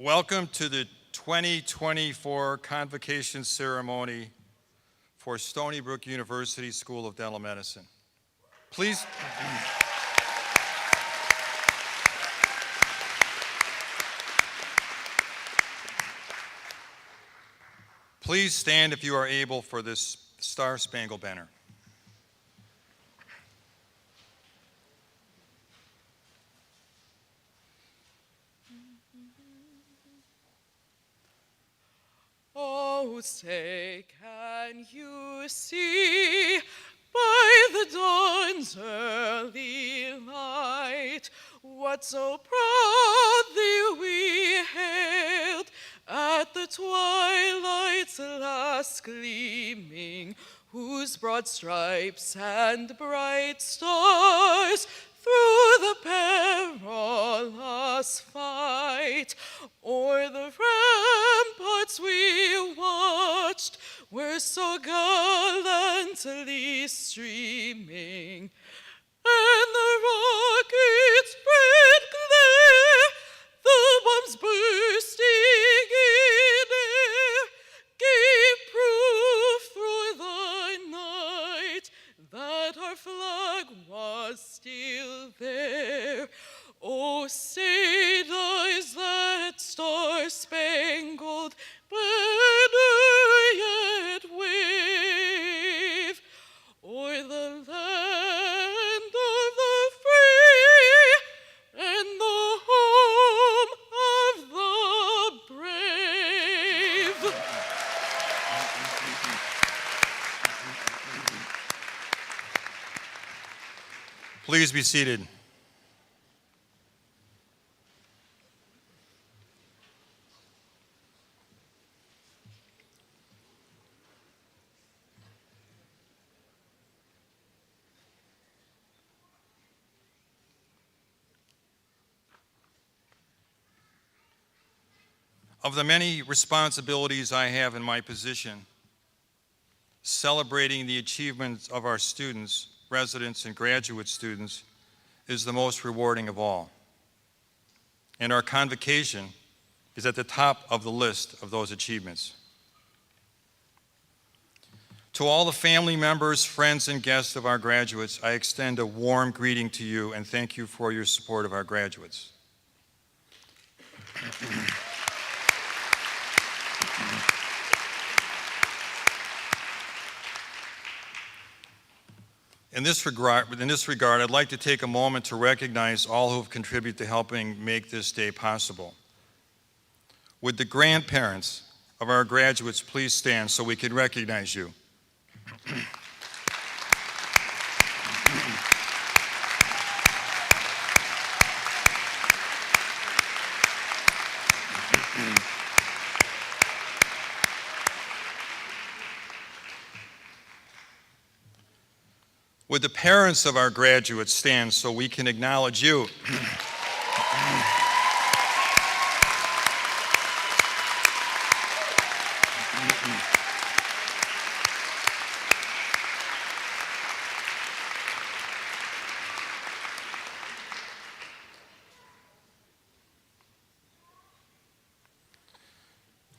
Welcome to the 2024 Convocation Ceremony for Stony Brook University School of Dental Medicine. Please stand if you are able for this Star-Spangled Banner. Oh, say, can you see by the dawn's early light what so proudly we hailed at the twilight's last gleaming, whose broad stripes and bright stars through the perilous fight o'er the ramparts we watched were so gallantly streaming, and the rockets spread glare, the bombs bursting in air gave proof through the night that our flag was still there. Oh, say does that star-spangled banner yet wave o'er the land of the free and the home of the brave? Please be seated. Of the many responsibilities I have in my position, celebrating the achievements of our students, residents, and graduate students is the most rewarding of all. And our convocation is at the top of the list of those achievements. To all the family members, friends, and guests of our graduates, I extend a warm greeting to you and thank you for your support of our graduates. In this regard, I'd like to take a moment to recognize all who have contributed to helping make this day possible. Would the grandparents of our graduates please stand so we can recognize you? Would the parents of our graduates stand so we can acknowledge you?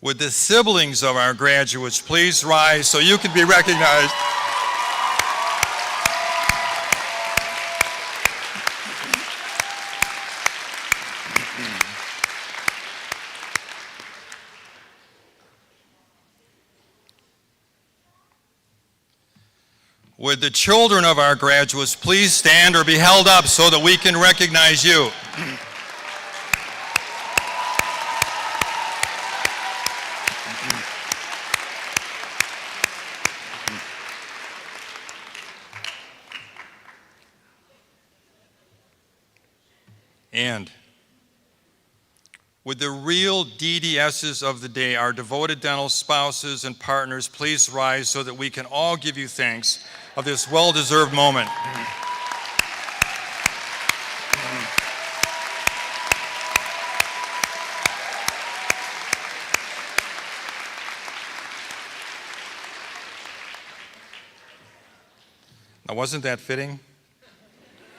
Would the siblings of our graduates please rise so you can be recognized? Would the children of our graduates please stand or be held up so that we can recognize you? And would the real DDSs of the day, our devoted dental spouses and partners, please rise so that we can all give you thanks of this well-deserved moment. Now, wasn't that fitting?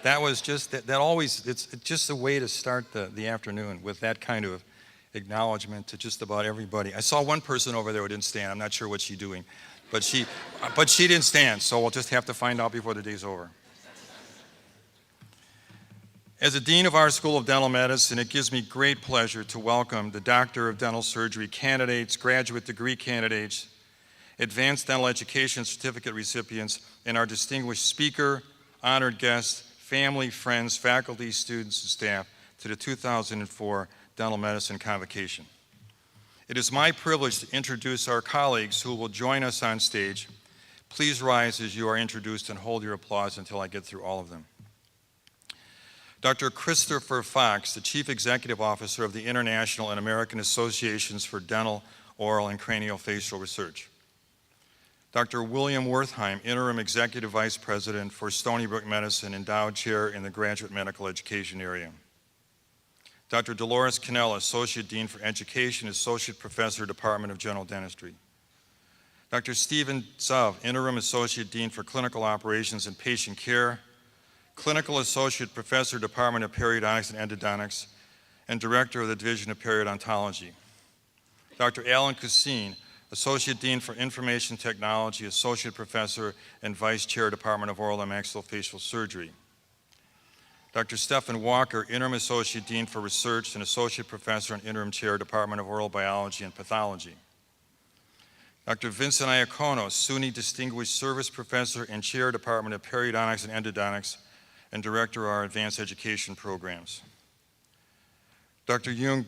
That was just, that always, it's just a way to start the afternoon with that kind of acknowledgement to just about everybody. I saw one person over there who didn't stand. I'm not sure what she's doing, but she didn't stand, so we'll just have to find out before the day's over. As the Dean of our School of Dental Medicine, it gives me great pleasure to welcome the Doctor of Dental Surgery candidates, graduate degree candidates, advanced dental education certificate recipients, and our distinguished speaker, honored guests, family, friends, faculty, students, and staff to the 2004 Dental Medicine Convocation. It is my privilege to introduce our colleagues who will join us on stage. Please rise as you are introduced and hold your applause until I get through all of them. Dr. Christopher Fox, the Chief Executive Officer of the International and American Associations for Dental, Oral, and Craniofacial Research. Dr. William Wertheim, Interim Executive Vice President for Stony Brook Medicine, Endowed Chair in the Graduate Medical Education area. Dr. Dolores Cannell, Associate Dean for Education, Associate Professor, Department of General Dentistry. Dr. Stephen Zuv, Interim Associate Dean for Clinical Operations and Patient Care, Clinical Associate Professor, Department of Periodontics and Endodontics, and Director of the Division of Periodontology. Dr. Alan Cussine, Associate Dean for Information Technology, Associate Professor, and Vice Chair, Department of Oral and Maxillofacial Surgery. Dr. Stephen Walker, Interim Associate Dean for Research and Associate Professor and Interim Chair, Department of Oral Biology and Pathology. Dr. Vincent Iacono, SUNY Distinguished Service Professor and Chair, Department of Periodontics and Endodontics, and Director of our Advanced Education Programs. Dr. Ying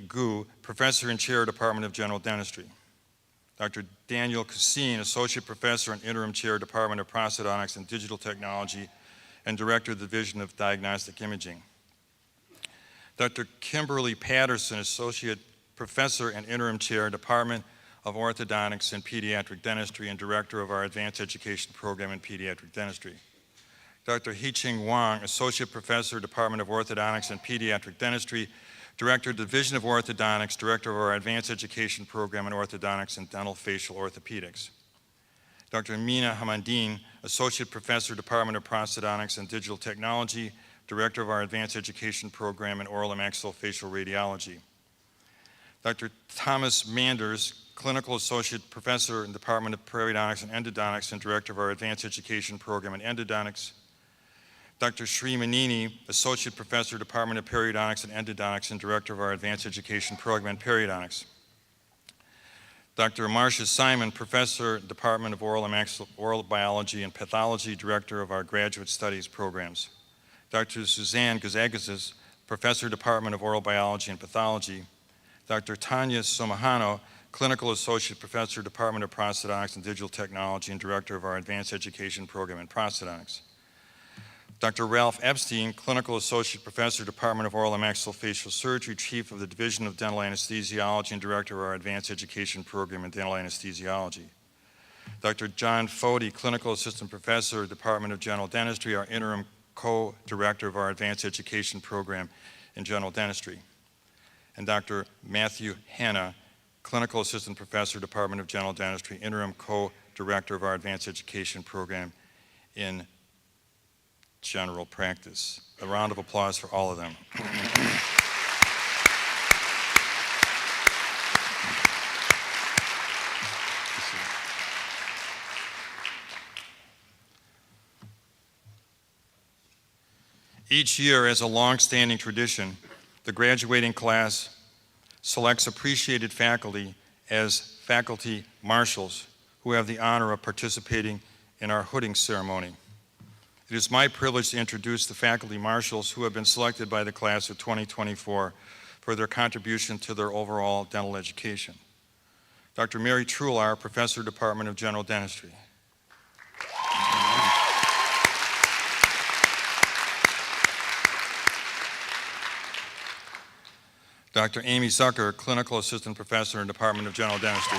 Gu, Professor and Chair, Department of General Dentistry. Dr. Daniel Cussine, Associate Professor and Interim Chair, Department of Prosthodontics and Digital Technology, and Director of the Division of Diagnostic Imaging. Dr. Kimberly Patterson, Associate Professor and Interim Chair, Department of Orthodontics and Pediatric Dentistry, and Director of our Advanced Education Program in Pediatric Dentistry. Dr. Hee-Ching Wang, Associate Professor, Department of Orthodontics and Pediatric Dentistry, Director of Division of Orthodontics, Director of our Advanced Education Program in Orthodontics and Dental Facial Orthopedics. Dr. Mina Hamandine, Associate Professor, Department of Prosthodontics and Digital Technology, Director of our Advanced Education Program in Oral and Maxillofacial Radiology. Dr. Thomas Manders, Clinical Associate Professor in the Department of Periodontics and Endodontics and Director of our Advanced Education Program in Endodontics. Dr. Sri Manini, Associate Professor, Department of Periodontics and Endodontics and Director of our Advanced Education Program in Periodontics. Dr. Marcia Simon, Professor, Department of Oral Biology and Pathology, Director of our Graduate Studies Programs. Dr. Suzanne Gazagazis, Professor, Department of Oral Biology and Pathology. Dr. Tanya Somahano, Clinical Associate Professor, Department of Prosthodontics and Digital Technology, and Director of our Advanced Education Program in Prosthodontics. Dr. Ralph Epstein, Clinical Associate Professor, Department of Oral and Maxillofacial Surgery, Chief of the Division of Dental Anesthesiology, and Director of our Advanced Education Program in Dental Anesthesiology. Dr. John Fody, Clinical Assistant Professor, Department of General Dentistry, our Interim Co-Director of our Advanced Education Program in General Dentistry. And Dr. Matthew Hanna, Clinical Assistant Professor, Department of General Dentistry, Interim Co-Director of our Advanced Education Program in General Practice. A round of applause for all of them. Each year, as a long-standing tradition, the graduating class selects appreciated faculty as faculty marshals who have the honor of participating in our hooding ceremony. It is my privilege to introduce the faculty marshals who have been selected by the class of 2024 for their contribution to their overall dental education. Dr. Mary Trular, Professor, Department of General Dentistry. Dr. Amy Zucker, Clinical Assistant Professor in Department of General Dentistry.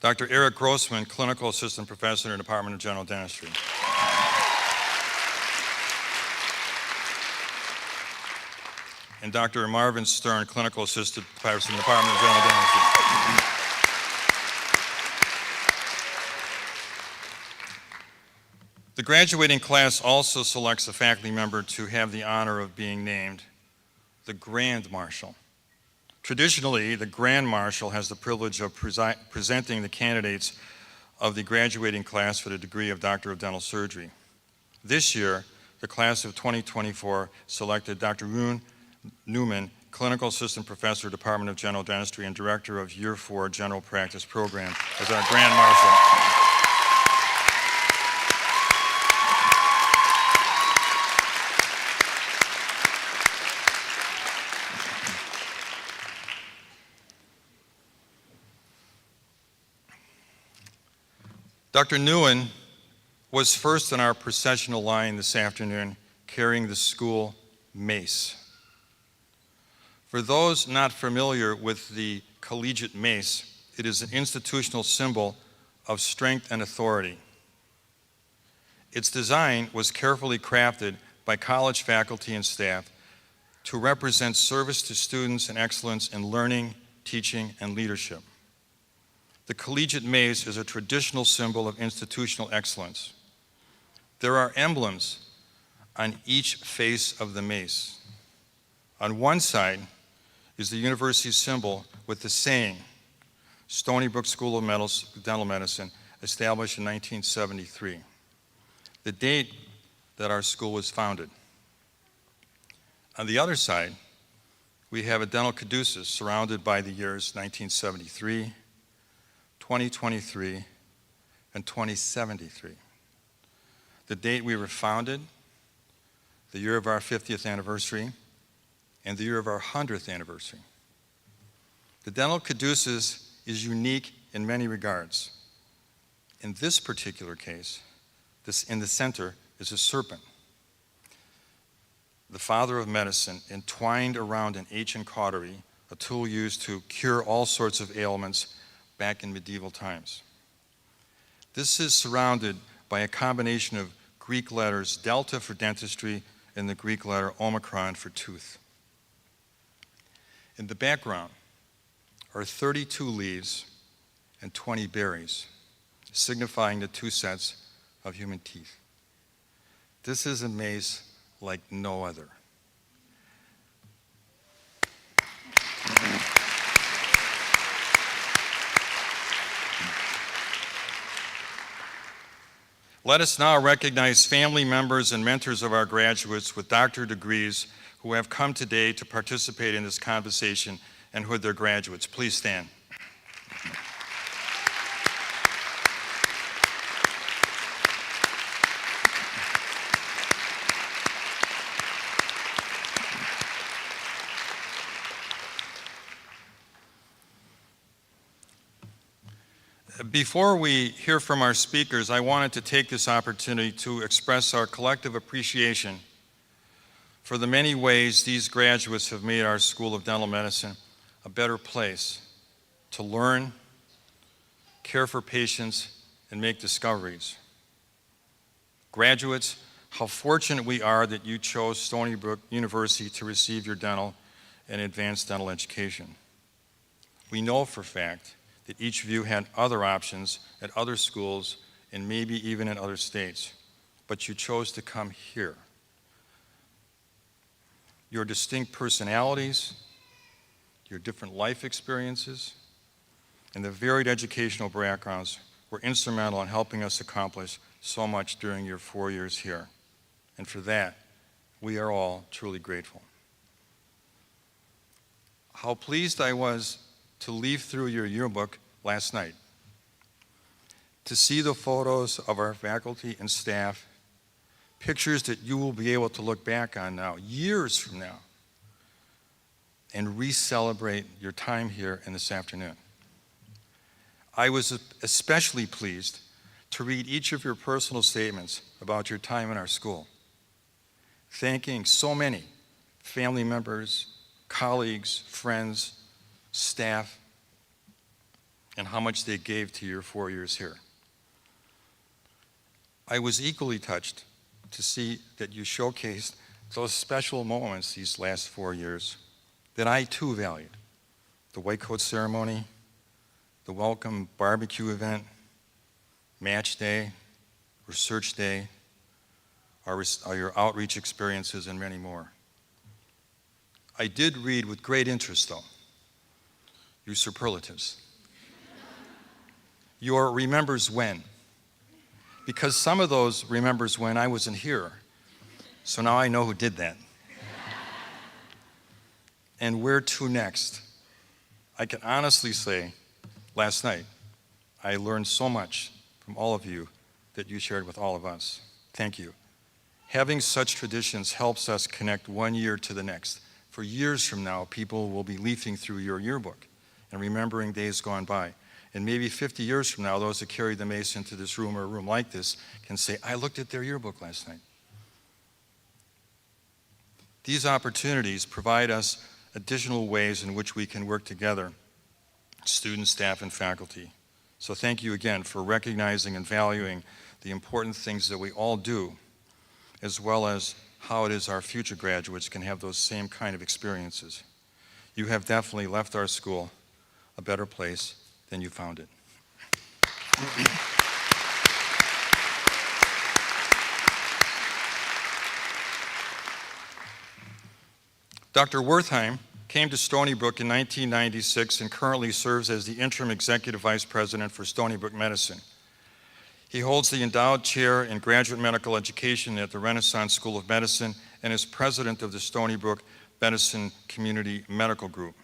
Dr. Eric Grossman, Clinical Assistant Professor in Department of General Dentistry. And Dr. Marvin Stern, Clinical Assistant Professor in the Department of General Dentistry. The graduating class also selects a faculty member to have the honor of being named the Grand Marshal. Traditionally, the Grand Marshal has the privilege of presenting the candidates of the graduating class for the degree of Doctor of Dental Surgery. This year, the class of 2024 selected Dr. Rune Newman, Clinical Assistant Professor, Department of General Dentistry, and Director of Year 4 General Practice Program as our Grand Marshal. Dr. Nguyen was first in our processional line this afternoon carrying the school mace. For those not familiar with the collegiate mace, it is an institutional symbol of strength and authority. Its design was carefully crafted by college faculty and staff to represent service to students and excellence in learning, teaching, and leadership. The collegiate mace is a traditional symbol of institutional excellence. There are emblems on each face of the mace. On one side is the university symbol with the saying, Stony Brook School of Dental Medicine, established in 1973, the date that our school was founded. On the other side, we have a dental caduceus surrounded by the years 1973, 2023, and 2073. The date we were founded, the year of our 50th anniversary, and the year of our 100th anniversary. The dental caduceus is unique in many regards. In this particular case, in the center is a serpent, the father of medicine, entwined around an ancient cautery, a tool used to cure all sorts of ailments back in medieval times. This is surrounded by a combination of Greek letters delta for dentistry and the Greek letter omicron for tooth. In the background are 32 leaves and 20 berries, signifying the two sets of human teeth. This is a maze like no other. Let us now recognize family members and mentors of our graduates with doctorate degrees who have come today to participate in this conversation and who are their graduates. Please stand. Before we hear from our speakers, I wanted to take this opportunity to express our collective appreciation for the many ways these graduates have made our School of Dental Medicine a better place to learn, care for patients, and make discoveries. Graduates, how fortunate we are that you chose Stony Brook University to receive your dental and advanced dental education. We know for a fact that each of you had other options at other schools and maybe even in other states, but you chose to come here. Your distinct personalities, your different life experiences, and the varied educational backgrounds were instrumental in helping us accomplish so much during your 4 years here. And for that, we are all truly grateful. How pleased I was to leaf through your yearbook last night, to see the photos of our faculty and staff, pictures that you will be able to look back on now, years from now, and re-celebrate your time here in this afternoon. I was especially pleased to read each of your personal statements about your time in our school, thanking so many family members, colleagues, friends, staff, and how much they gave to your 4 years here. I was equally touched to see that you showcased those special moments these last 4 years that I too valued. The white coat ceremony, the welcome barbecue event, match day, research day, your outreach experiences, and many more. I did read with great interest, though, your superlatives. Your remembers when. Because some of those remembers when I wasn't here. So now I know who did that. And where to next? I can honestly say, last night, I learned so much from all of you that you shared with all of us. Thank you. Having such traditions helps us connect one year to the next. For years from now, people will be leafing through your yearbook and remembering days gone by. And maybe 50 years from now, those that carry the mace into this room or a room like this can say, I looked at their yearbook last night. These opportunities provide us additional ways in which we can work together, students, staff, and faculty. So thank you again for recognizing and valuing the important things that we all do, as well as how it is our future graduates can have those same kind of experiences. You have definitely left our school a better place than you found it. Dr. Wertheim came to Stony Brook in 1996 and currently serves as the interim executive vice president for Stony Brook Medicine. He holds the endowed chair in graduate medical education at the Renaissance School of Medicine and is president of the Stony Brook Medicine Community Medical Group.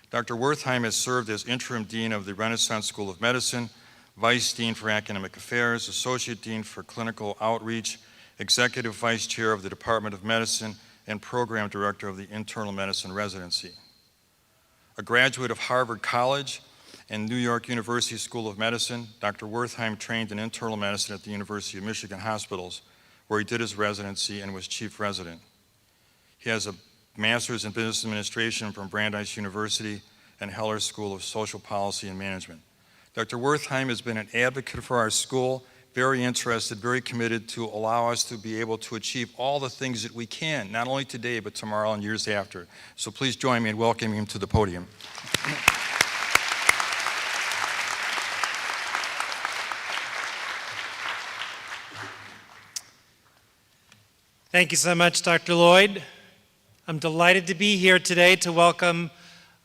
Dr. Wertheim has served as interim dean of the Renaissance School of Medicine, vice dean for academic affairs, associate dean for clinical outreach, executive vice chair of the Department of Medicine, and program director of the internal medicine residency. A graduate of Harvard College and New York University School of Medicine, Dr. Wertheim trained in internal medicine at the University of Michigan Hospitals, where he did his residency and was chief resident. He has a master's in business administration from Brandeis University and Heller School of Social Policy and Management. Dr. Wertheim has been an advocate for our school, very interested, very committed to allow us to be able to achieve all the things that we can, not only today, but tomorrow and years after. So please join me in welcoming him to the podium. Thank you so much, Dr. Lloyd. I'm delighted to be here today to welcome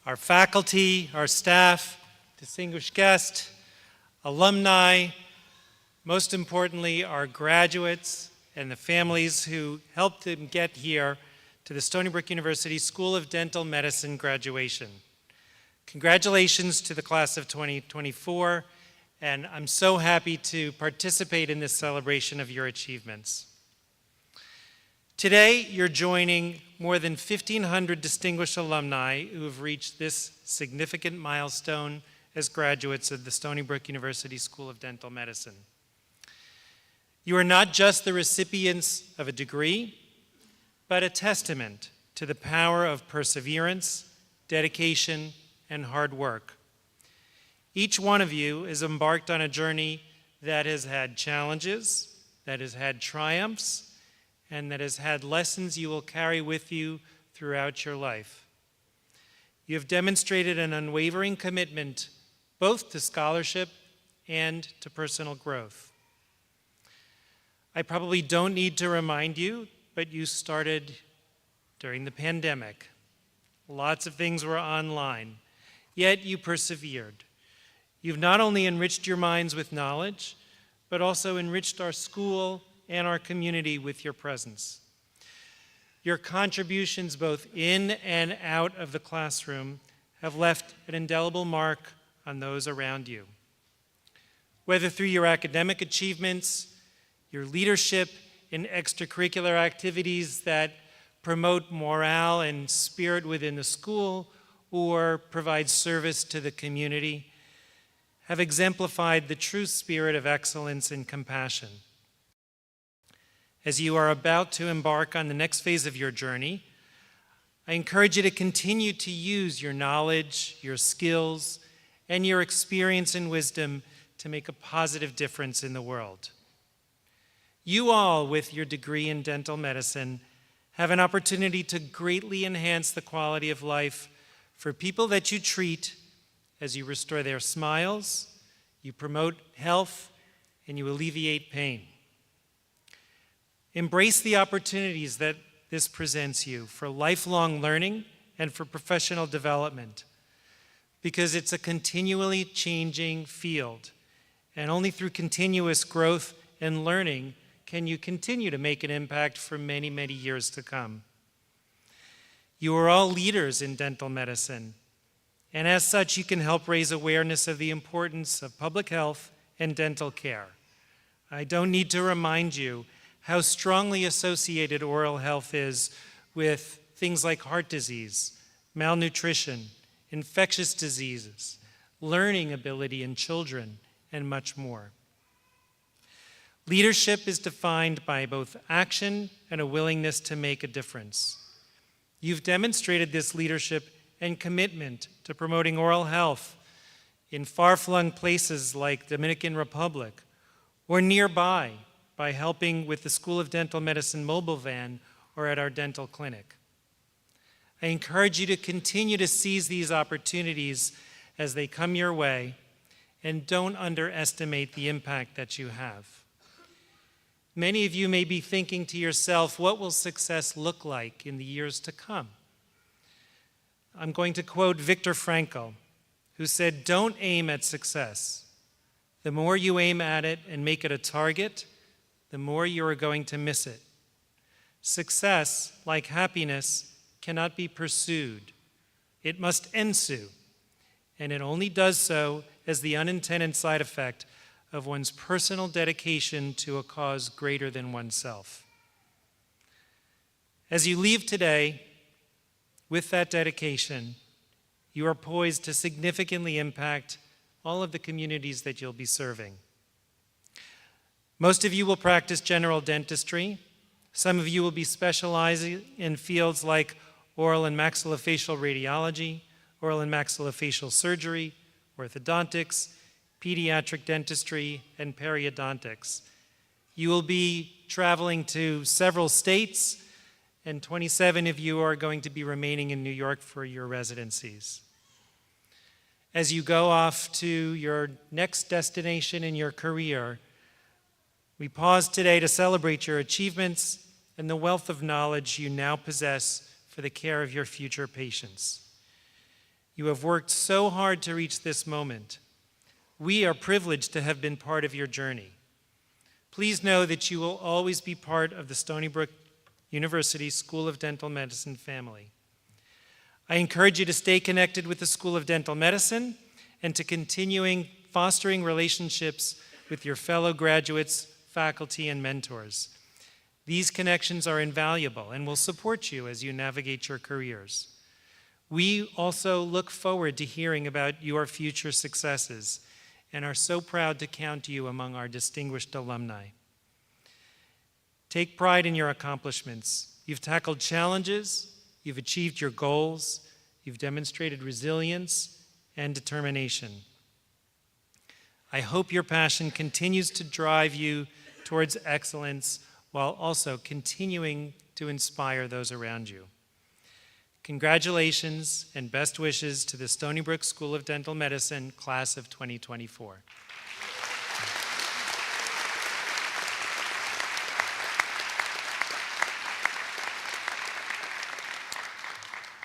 our faculty, our staff, distinguished guests, alumni, most importantly, our graduates and the families who helped them get here to the Stony Brook University School of Dental Medicine graduation. Congratulations to the class of 2024, and I'm so happy to participate in this celebration of your achievements. Today, you're joining more than 1,500 distinguished alumni who have reached this significant milestone as graduates of the Stony Brook University School of Dental Medicine. You are not just the recipients of a degree, but a testament to the power of perseverance, dedication, and hard work. Each one of you is embarked on a journey that has had challenges, that has had triumphs, and that has had lessons you will carry with you throughout your life. You have demonstrated an unwavering commitment both to scholarship and to personal growth. I probably don't need to remind you, but you started during the pandemic. Lots of things were online, yet you persevered. You've not only enriched your minds with knowledge, but also enriched our school and our community with your presence. Your contributions both in and out of the classroom have left an indelible mark on those around you. Whether through your academic achievements, your leadership in extracurricular activities that promote morale and spirit within the school or provide service to the community, have exemplified the true spirit of excellence and compassion. As you are about to embark on the next phase of your journey, I encourage you to continue to use your knowledge, your skills, and your experience and wisdom to make a positive difference in the world. You all, with your degree in dental medicine, have an opportunity to greatly enhance the quality of life for people that you treat as you restore their smiles, you promote health, and you alleviate pain. Embrace the opportunities that this presents you for lifelong learning and for professional development, because it's a continually changing field, and only through continuous growth and learning can you continue to make an impact for many, many years to come. You are all leaders in dental medicine, and as such, you can help raise awareness of the importance of public health and dental care. I don't need to remind you how strongly associated oral health is with things like heart disease, malnutrition, infectious diseases, learning ability in children, and much more. Leadership is defined by both action and a willingness to make a difference. You've demonstrated this leadership and commitment to promoting oral health in far-flung places like Dominican Republic or nearby by helping with the School of Dental Medicine mobile van or at our dental clinic. I encourage you to continue to seize these opportunities as they come your way, and don't underestimate the impact that you have. Many of you may be thinking to yourself, what will success look like in the years to come? I'm going to quote Viktor Frankl, who said, "Don't aim at success. The more you aim at it and make it a target, the more you are going to miss it. Success, like happiness, cannot be pursued. It must ensue, and it only does so as the unintended side effect of one's personal dedication to a cause greater than oneself." As you leave today with that dedication, you are poised to significantly impact all of the communities that you'll be serving. Most of you will practice general dentistry. Some of you will be specializing in fields like oral and maxillofacial radiology, oral and maxillofacial surgery, orthodontics, pediatric dentistry, and periodontics. You will be traveling to several states, and 27 of you are going to be remaining in New York for your residencies. As you go off to your next destination in your career, we pause today to celebrate your achievements and the wealth of knowledge you now possess for the care of your future patients. You have worked so hard to reach this moment. We are privileged to have been part of your journey. Please know that you will always be part of the Stony Brook University School of Dental Medicine family. I encourage you to stay connected with the School of Dental Medicine and to continuing fostering relationships with your fellow graduates, faculty, and mentors. These connections are invaluable and will support you as you navigate your careers. We also look forward to hearing about your future successes and are so proud to count you among our distinguished alumni. Take pride in your accomplishments. You've tackled challenges, you've achieved your goals, you've demonstrated resilience and determination. I hope your passion continues to drive you towards excellence while also continuing to inspire those around you. Congratulations and best wishes to the Stony Brook School of Dental Medicine, class of 2024.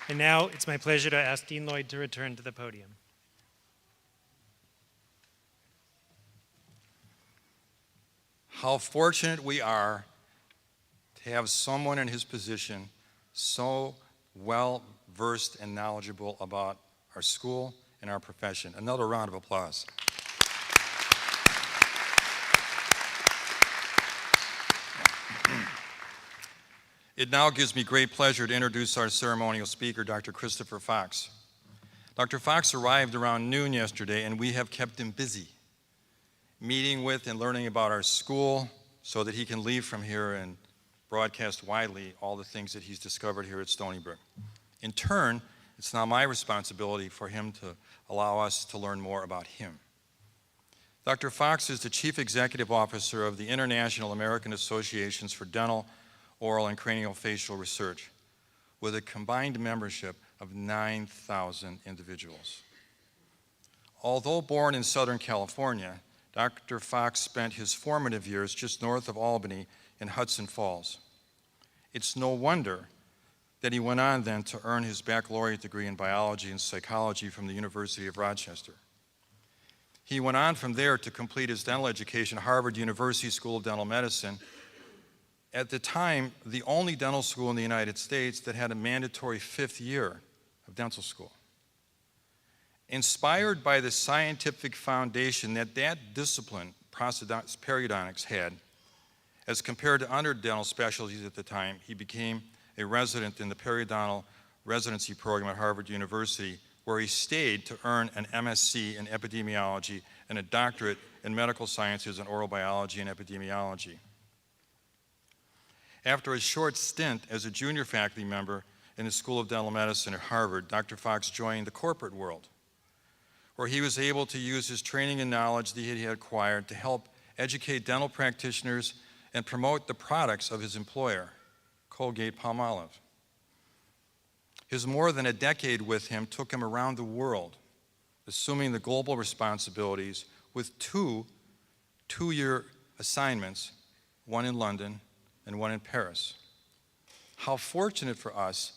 And now it's my pleasure to ask Dean Lloyd to return to the podium. How fortunate we are to have someone in his position so well-versed and knowledgeable about our school and our profession. Another round of applause. It now gives me great pleasure to introduce our ceremonial speaker, Dr. Christopher Fox. Dr. Fox arrived around noon yesterday, and we have kept him busy, meeting with and learning about our school so that he can leave from here and broadcast widely all the things that he's discovered here at Stony Brook. In turn, it's now my responsibility for him to allow us to learn more about him. Dr. Fox is the Chief Executive Officer of the International American Associations for Dental, Oral, and Craniofacial Research, with a combined membership of 9,000 individuals. Although born in Southern California, Dr. Fox spent his formative years just north of Albany in Hudson Falls. It's no wonder that he went on then to earn his baccalaureate degree in biology and psychology from the University of Rochester. He went on from there to complete his dental education at Harvard University School of Dental Medicine, at the time the only dental school in the United States that had a mandatory 5th year of dental school. Inspired by the scientific foundation that discipline, periodontics, had, as compared to other dental specialties at the time, he became a resident in the periodontal residency program at Harvard University, where he stayed to earn an MSc in epidemiology and a doctorate in medical sciences and oral biology and epidemiology. After a short stint as a junior faculty member in the School of Dental Medicine at Harvard, Dr. Fox joined the corporate world, where he was able to use his training and knowledge that he had acquired to help educate dental practitioners and promote the products of his employer, Colgate-Palmolive. His more than a decade with him took him around the world, assuming the global responsibilities with two-year assignments, one in London and one in Paris. How fortunate for us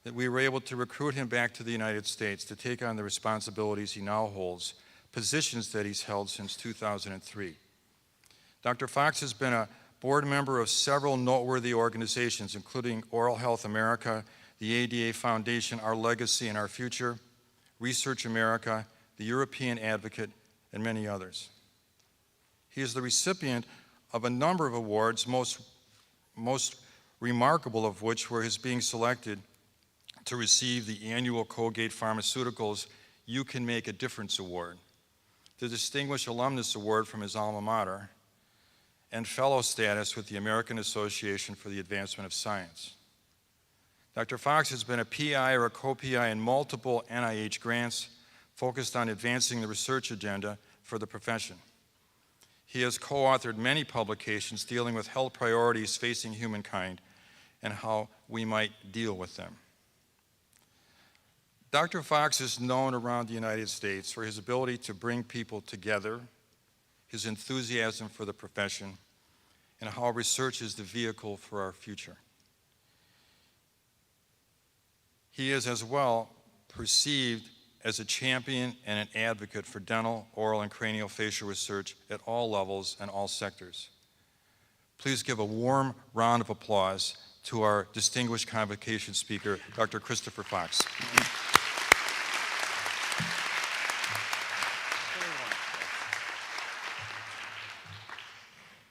that we were able to recruit him back to the United States to take on the responsibilities he now holds, positions that he's held since 2003. Dr. Fox has been a board member of several noteworthy organizations, including Oral Health America, the ADA Foundation, Our Legacy and Our Future, Research America, the European Advocate, and many others. He is the recipient of a number of awards, most remarkable of which were his being selected to receive the annual Colgate Pharmaceuticals You Can Make a Difference Award, the Distinguished Alumnus Award from his alma mater, and fellow status with the American Association for the Advancement of Science. Dr. Fox has been a PI or a co-PI in multiple NIH grants focused on advancing the research agenda for the profession. He has co-authored many publications dealing with health priorities facing humankind and how we might deal with them. Dr. Fox is known around the United States for his ability to bring people together, his enthusiasm for the profession, and how research is the vehicle for our future. He is as well perceived as a champion and an advocate for dental, oral, and craniofacial research at all levels and all sectors. Please give a warm round of applause to our distinguished convocation speaker, Dr. Christopher Fox.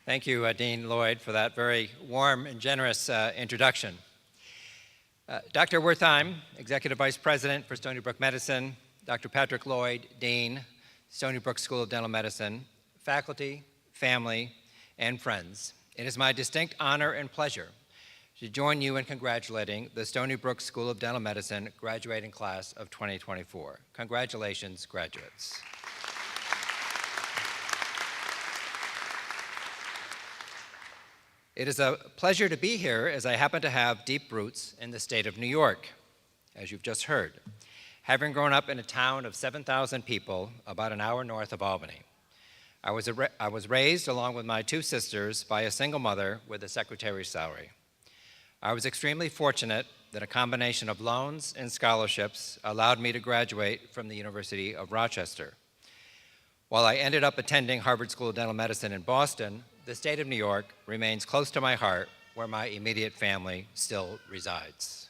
Thank you, Dean Lloyd, for that very warm and generous introduction. Dr. Wertheim, Executive Vice President for Stony Brook Medicine, Dr. Patrick Lloyd, Dean, Stony Brook School of Dental Medicine, faculty, family, and friends. It is my distinct honor and pleasure to join you in congratulating the Stony Brook School of Dental Medicine graduating class of 2024. Congratulations, graduates. It is a pleasure to be here as I happen to have deep roots in the state of New York, as you've just heard, having grown up in a town of 7,000 people about an hour north of Albany. I was raised, along with my two sisters, by a single mother with a secretary's salary. I was extremely fortunate that a combination of loans and scholarships allowed me to graduate from the University of Rochester. While I ended up attending Harvard School of Dental Medicine in Boston, the state of New York remains close to my heart, where my immediate family still resides.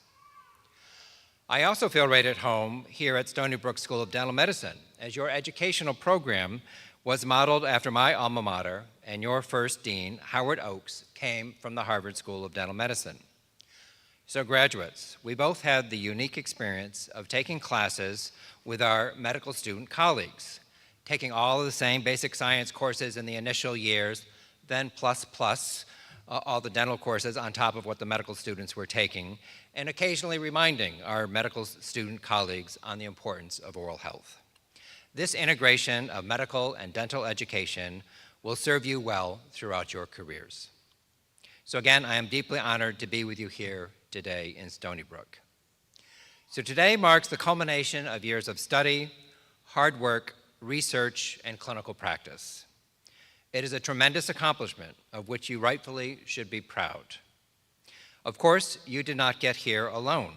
I also feel right at home here at Stony Brook School of Dental Medicine, as your educational program was modeled after my alma mater, and your first dean, Howard Oakes, came from the Harvard School of Dental Medicine. So graduates, we both had the unique experience of taking classes with our medical student colleagues, taking all of the same basic science courses in the initial years, then plus all the dental courses on top of what the medical students were taking, and occasionally reminding our medical student colleagues on the importance of oral health. This integration of medical and dental education will serve you well throughout your careers. So again, I am deeply honored to be with you here today in Stony Brook. So today marks the culmination of years of study, hard work, research, and clinical practice. It is a tremendous accomplishment of which you rightfully should be proud. Of course, you did not get here alone.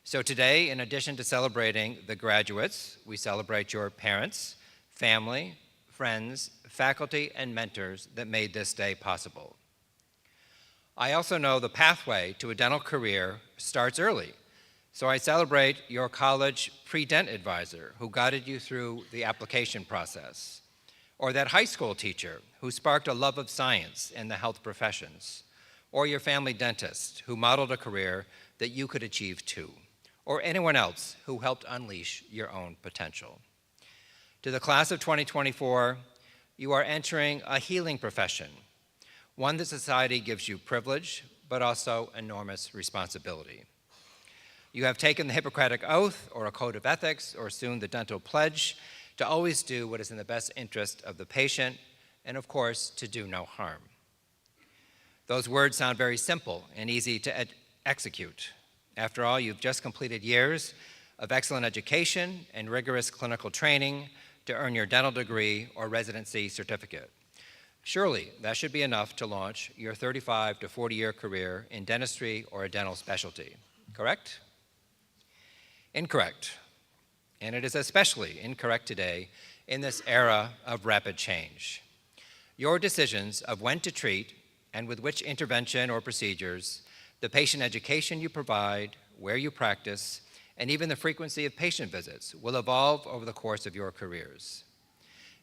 So today, in addition to celebrating the graduates, we celebrate your parents, family, friends, faculty, and mentors that made this day possible. I also know the pathway to a dental career starts early, so I celebrate your college pre-dent advisor who guided you through the application process, or that high school teacher who sparked a love of science in the health professions, or your family dentist who modeled a career that you could achieve too, or anyone else who helped unleash your own potential. To the class of 2024, you are entering a healing profession, one that society gives you privilege, but also enormous responsibility. You have taken the Hippocratic Oath, or a code of ethics, or soon the dental pledge, to always do what is in the best interest of the patient, and of course, to do no harm. Those words sound very simple and easy to execute. After all, you've just completed years of excellent education and rigorous clinical training to earn your dental degree or residency certificate. Surely, that should be enough to launch your 35 to 40-year career in dentistry or a dental specialty, correct? Incorrect. And it is especially incorrect today in this era of rapid change. Your decisions of when to treat and with which intervention or procedures, the patient education you provide, where you practice, and even the frequency of patient visits will evolve over the course of your careers.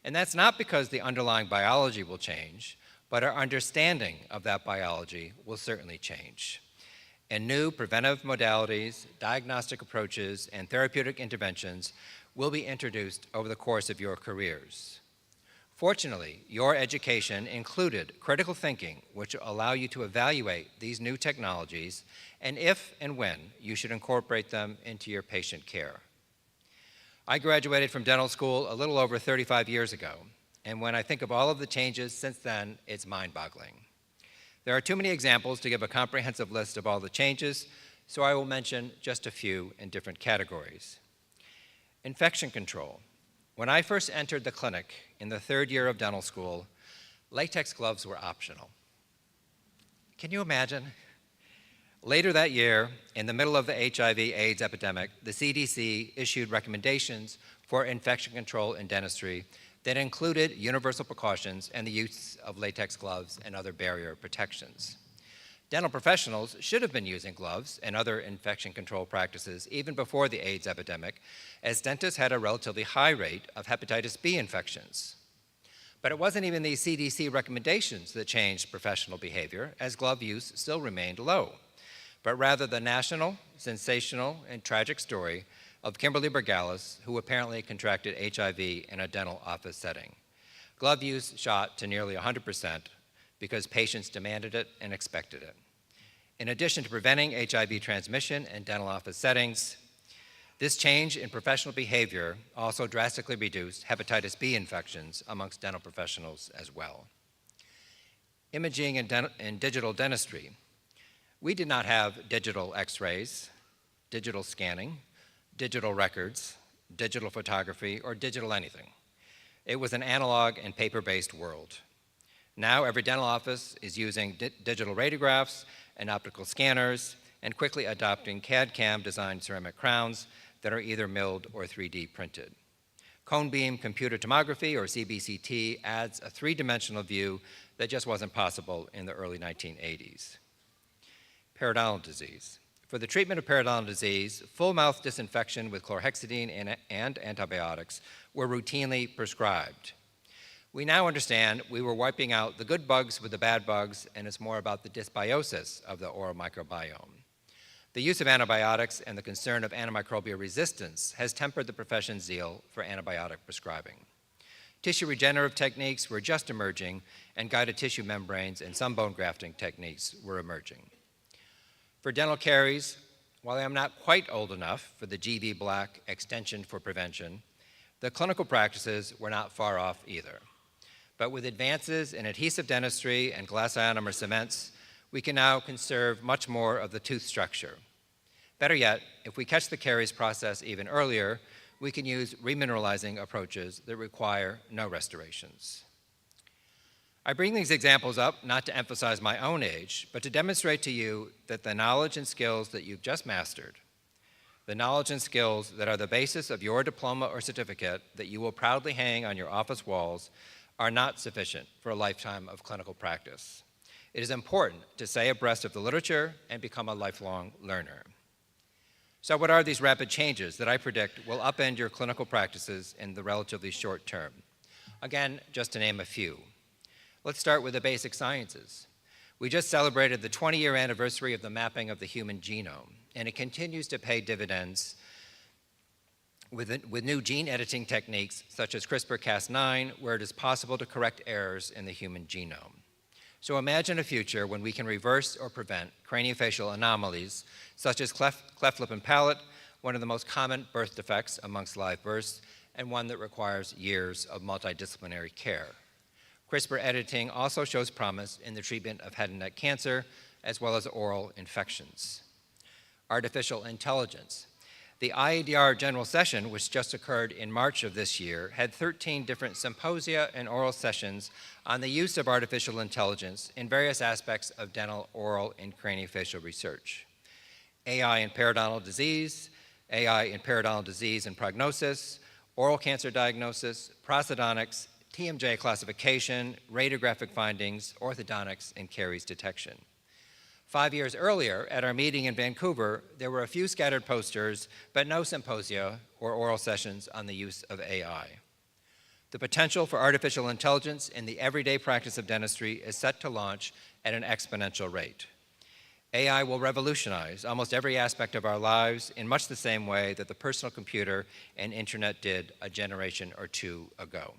And that's not because the underlying biology will change, but our understanding of that biology will certainly change. And new preventive modalities, diagnostic approaches, and therapeutic interventions will be introduced over the course of your careers. Fortunately, your education included critical thinking, which will allow you to evaluate these new technologies and if and when you should incorporate them into your patient care. I graduated from dental school a little over 35 years ago, and when I think of all of the changes since then, it's mind-boggling. There are too many examples to give a comprehensive list of all the changes, so I will mention just a few in different categories. Infection control. When I first entered the clinic in the third year of dental school, latex gloves were optional. Can you imagine? Later that year, in the middle of the HIV/AIDS epidemic, the CDC issued recommendations for infection control in dentistry that included universal precautions and the use of latex gloves and other barrier protections. Dental professionals should have been using gloves and other infection control practices even before the AIDS epidemic, as dentists had a relatively high rate of hepatitis B infections. But it wasn't even these CDC recommendations that changed professional behavior, as glove use still remained low, but rather the national, sensational, and tragic story of Kimberly Bergalis, who apparently contracted HIV in a dental office setting. Glove use shot to nearly 100% because patients demanded it and expected it. In addition to preventing HIV transmission in dental office settings, this change in professional behavior also drastically reduced hepatitis B infections amongst dental professionals as well. Imaging and digital dentistry. We did not have digital x-rays, digital scanning, digital records, digital photography, or digital anything. It was an analog and paper-based world. Now every dental office is using digital radiographs and optical scanners and quickly adopting CAD/CAM designed ceramic crowns that are either milled or 3D printed. Cone beam computer tomography, or CBCT, adds a three-dimensional view that just wasn't possible in the early 1980s. Periodontal disease. For the treatment of periodontal disease, full mouth disinfection with chlorhexidine and antibiotics were routinely prescribed. We now understand we were wiping out the good bugs with the bad bugs, and it's more about the dysbiosis of the oral microbiome. The use of antibiotics and the concern of antimicrobial resistance has tempered the profession's zeal for antibiotic prescribing. Tissue regenerative techniques were just emerging, and guided tissue membranes and some bone grafting techniques were emerging. For dental caries, while I am not quite old enough for the GV Black extension for prevention, the clinical practices were not far off either. But with advances in adhesive dentistry and glass ionomer cements, we can now conserve much more of the tooth structure. Better yet, if we catch the caries process even earlier, we can use remineralizing approaches that require no restorations. I bring these examples up not to emphasize my own age, but to demonstrate to you that the knowledge and skills that you've just mastered, the knowledge and skills that are the basis of your diploma or certificate that you will proudly hang on your office walls, are not sufficient for a lifetime of clinical practice. It is important to stay abreast of the literature and become a lifelong learner. So what are these rapid changes that I predict will upend your clinical practices in the relatively short term? Again, just to name a few. Let's start with the basic sciences. We just celebrated the 20-year anniversary of the mapping of the human genome, and it continues to pay dividends with new gene editing techniques such as CRISPR-Cas9, where it is possible to correct errors in the human genome. So imagine a future when we can reverse or prevent craniofacial anomalies such as cleft lip and palate, one of the most common birth defects amongst live births, and one that requires years of multidisciplinary care. CRISPR editing also shows promise in the treatment of head and neck cancer, as well as oral infections. Artificial intelligence. The IADR General Session, which just occurred in March of this year, had 13 different symposia and oral sessions on the use of artificial intelligence in various aspects of dental, oral, and craniofacial research. AI in periodontal disease, AI in periodontal disease and prognosis, oral cancer diagnosis, prosthodontics, TMJ classification, radiographic findings, orthodontics, and caries detection. 5 years earlier, at our meeting in Vancouver, there were a few scattered posters, but no symposia or oral sessions on the use of AI. The potential for artificial intelligence in the everyday practice of dentistry is set to launch at an exponential rate. AI will revolutionize almost every aspect of our lives in much the same way that the personal computer and internet did a generation or two ago.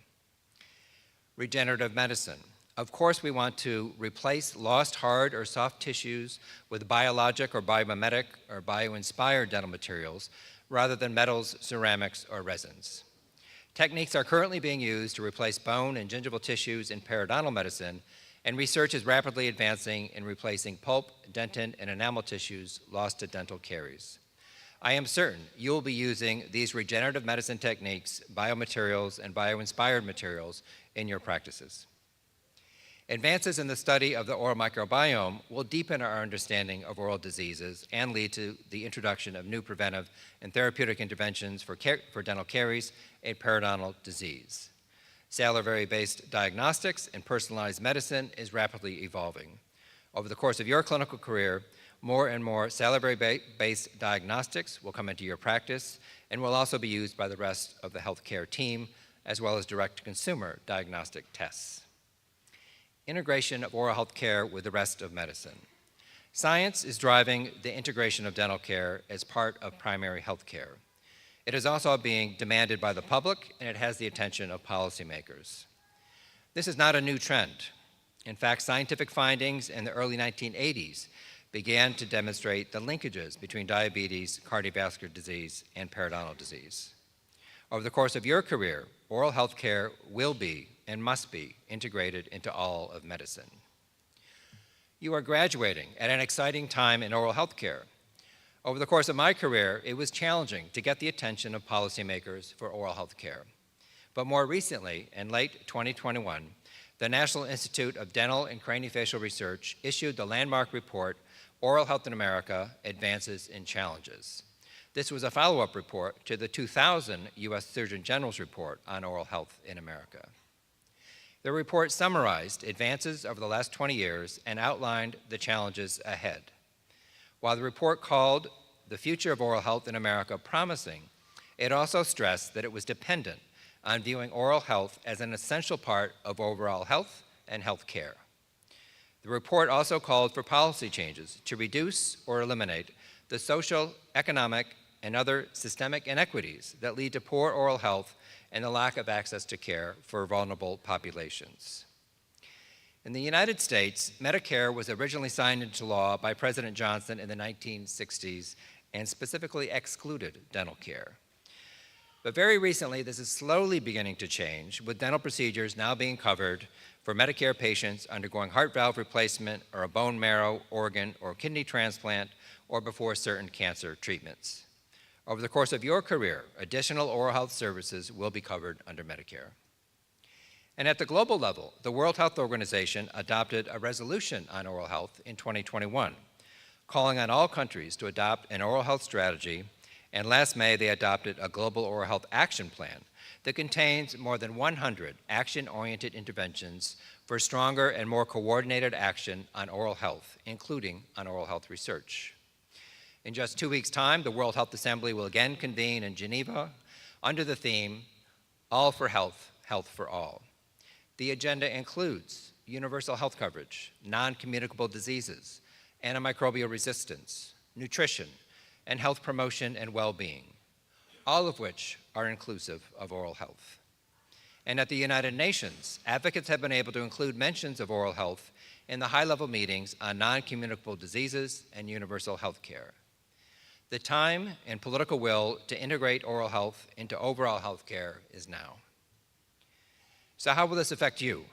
Regenerative medicine. Of course, we want to replace lost hard or soft tissues with biologic or biomimetic or bio-inspired dental materials rather than metals, ceramics, or resins. Techniques are currently being used to replace bone and gingival tissues in periodontal medicine, and research is rapidly advancing in replacing pulp, dentin, and enamel tissues lost to dental caries. I am certain you will be using these regenerative medicine techniques, biomaterials, and bio-inspired materials in your practices. Advances in the study of the oral microbiome will deepen our understanding of oral diseases and lead to the introduction of new preventive and therapeutic interventions for dental caries and periodontal disease. Salivary-based diagnostics and personalized medicine is rapidly evolving. Over the course of your clinical career, more and more salivary-based diagnostics will come into your practice and will also be used by the rest of the healthcare team, as well as direct-to-consumer diagnostic tests. Integration of oral health care with the rest of medicine. Science is driving the integration of dental care as part of primary health care. It is also being demanded by the public, and it has the attention of policymakers. This is not a new trend. In fact, scientific findings in the early 1980s began to demonstrate the linkages between diabetes, cardiovascular disease, and periodontal disease. Over the course of your career, oral health care will be and must be integrated into all of medicine. You are graduating at an exciting time in oral health care. Over the course of my career, it was challenging to get the attention of policymakers for oral health care. But more recently, in late 2021, the National Institute of Dental and Craniofacial Research issued the landmark report, Oral Health in America, Advances and Challenges. This was a follow-up report to the 2000 U.S. Surgeon General's report on oral health in America. The report summarized advances over the last 20 years and outlined the challenges ahead. While the report called the future of oral health in America promising, it also stressed that it was dependent on viewing oral health as an essential part of overall health and health care. The report also called for policy changes to reduce or eliminate the social, economic, and other systemic inequities that lead to poor oral health and the lack of access to care for vulnerable populations. In the United States, Medicare was originally signed into law by President Johnson in the 1960s and specifically excluded dental care. But very recently, this is slowly beginning to change, with dental procedures now being covered for Medicare patients undergoing heart valve replacement or a bone marrow, organ, or kidney transplant, or before certain cancer treatments. Over the course of your career, additional oral health services will be covered under Medicare. And at the global level, the World Health Organization adopted a resolution on oral health in 2021, calling on all countries to adopt an oral health strategy, and last May they adopted a global oral health action plan that contains more than 100 action-oriented interventions for stronger and more coordinated action on oral health, including on oral health research. In just 2 weeks' time, the World Health Assembly will again convene in Geneva under the theme, All for Health, Health for All. The agenda includes universal health coverage, non-communicable diseases, antimicrobial resistance, nutrition, and health promotion and well-being, all of which are inclusive of oral health. And at the United Nations, advocates have been able to include mentions of oral health in the high-level meetings on non-communicable diseases and universal health care. The time and political will to integrate oral health into overall health care is now. So how will this affect you?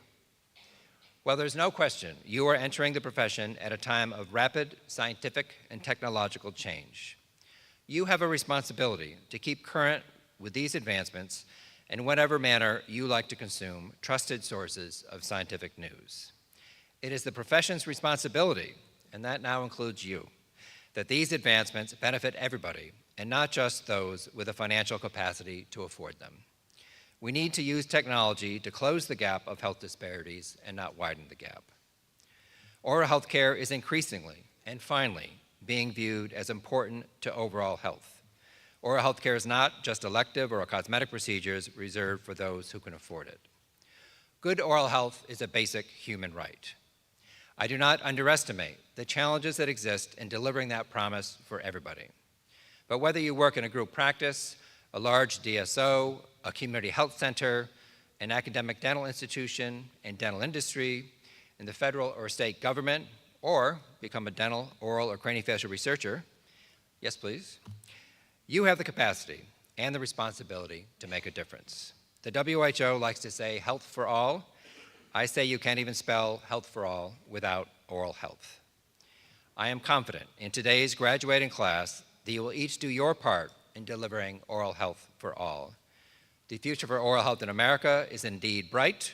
Well, there's no question you are entering the profession at a time of rapid scientific and technological change. You have a responsibility to keep current with these advancements in whatever manner you like to consume trusted sources of scientific news. It is the profession's responsibility, and that now includes you, that these advancements benefit everybody and not just those with the financial capacity to afford them. We need to use technology to close the gap of health disparities and not widen the gap. Oral health care is increasingly and finally being viewed as important to overall health. Oral health care is not just elective or cosmetic procedures reserved for those who can afford it. Good oral health is a basic human right. I do not underestimate the challenges that exist in delivering that promise for everybody. But whether you work in a group practice, a large DSO, a community health center, an academic dental institution, and dental industry, in the federal or state government, or become a dental, oral, or craniofacial researcher, yes please, you have the capacity and the responsibility to make a difference. The WHO likes to say health for all. I say you can't even spell health for all without oral health. I am confident in today's graduating class that you will each do your part in delivering oral health for all. The future for oral health in America is indeed bright,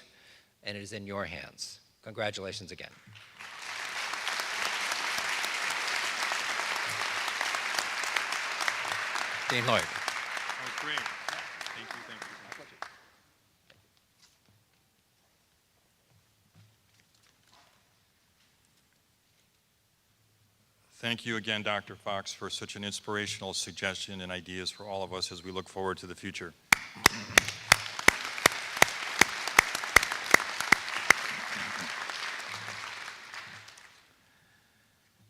and it is in your hands. Congratulations again. Dean Lloyd. That was great. Thank you, thank you. Thank you again, Dr. Fox, for such an inspirational suggestion and ideas for all of us as we look forward to the future.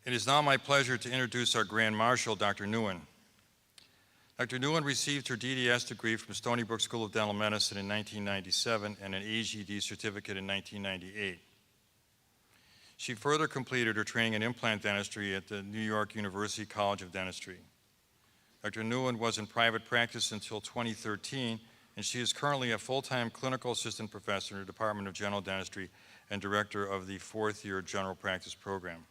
It is now my pleasure to introduce our Grand Marshal, Dr. Nguyen. Dr. Nguyen received her DDS degree from Stony Brook School of Dental Medicine in 1997 and an AGD certificate in 1998. She further completed her training in implant dentistry at the New York University College of Dentistry. Dr. Nguyen was in private practice until 2013, and she is currently a full-time clinical assistant professor in the Department of General Dentistry and director of the fourth-year general practice program.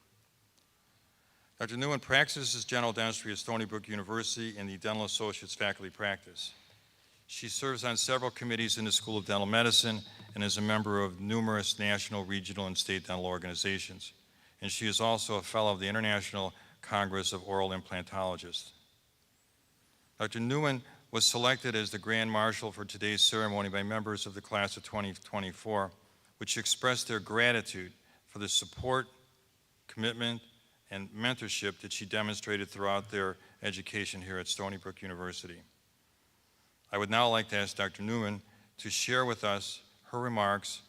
Dr. Nguyen practices general dentistry at Stony Brook University in the Dental Associates faculty practice. She serves on several committees in the School of Dental Medicine and is a member of numerous national, regional, and state dental organizations. And she is also a fellow of the International Congress of Oral Implantologists. Dr. Nguyen was selected as the Grand Marshal for today's ceremony by members of the class of 2024, which expressed their gratitude for the support, commitment, and mentorship that she demonstrated throughout their education here at Stony Brook University. I would now like to ask Dr. Nguyen to share with us her remarks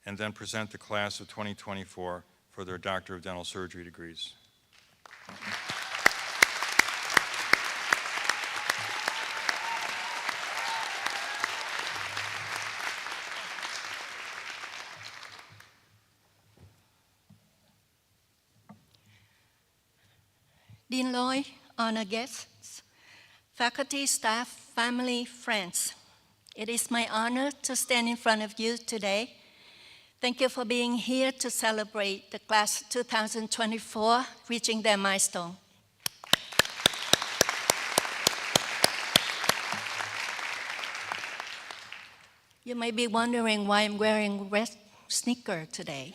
and then present the class of 2024 for their Doctor of Dental Surgery degrees. Dean Lloyd, honored guests, faculty, staff, family, friends. It is my honor to stand in front of you today. Thank you for being here to celebrate the class 2024 reaching their milestone. You may be wondering why I'm wearing red sneaker today.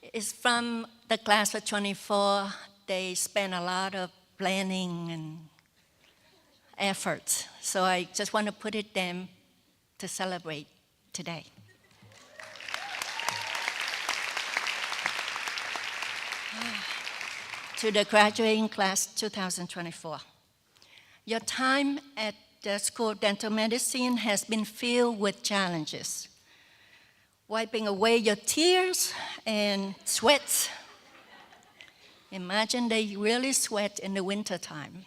It's from the class of 24. They spent a lot of planning and effort. So I just want to put it them to celebrate today. To the graduating class 2024. Your time at the School of Dental Medicine has been filled with challenges. Wiping away your tears and sweat. Imagine they really sweat in the wintertime.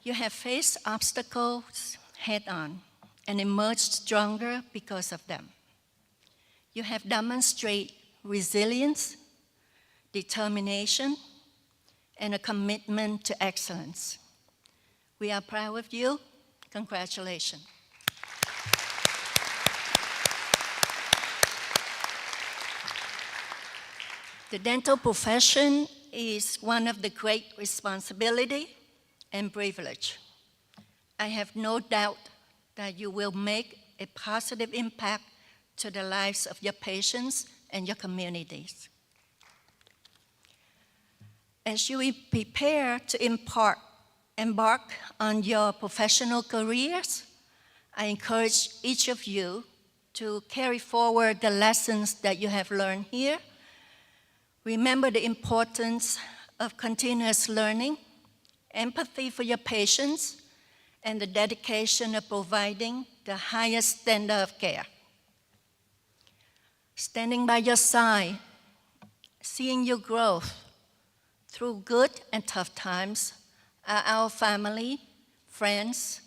You have faced obstacles head-on and emerged stronger because of them. You have demonstrated resilience, determination, and a commitment to excellence. We are proud of you. Congratulations. The dental profession is one of the great responsibility and privilege. I have no doubt that you will make a positive impact to the lives of your patients and your communities. As you prepare to embark on your professional careers, I encourage each of you to carry forward the lessons that you have learned here. Remember the importance of continuous learning, empathy for your patients, and the dedication of providing the highest standard of care. Standing by your side, seeing your growth through good and tough times are our family, friends,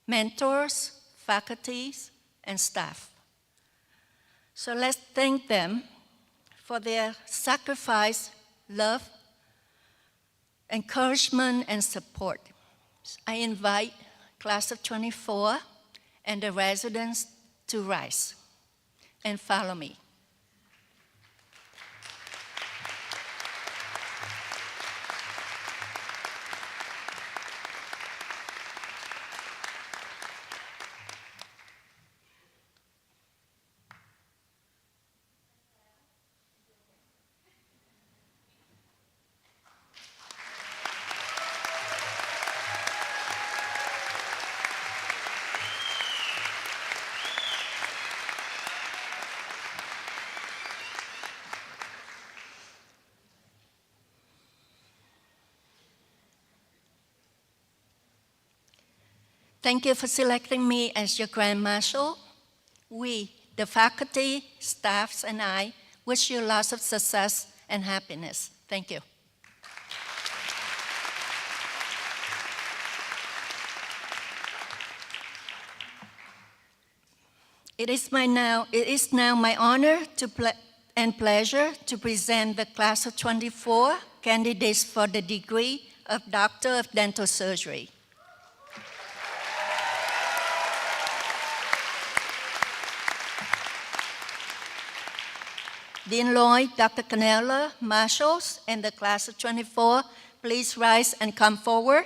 mentors, faculties, and staff. So let's thank them for their sacrifice, love, encouragement, and support. I invite class of 24 and the residents to rise and follow me. Thank you for selecting me as your Grand Marshal. We, the faculty, staffs, and I wish you lots of success and happiness. Thank you. It is now my honor and pleasure to present the class of 24 candidates for the degree of Doctor of Dental Surgery. Dean Lloyd, Dr. Canella, marshals, and the class of 24, please rise and come forward.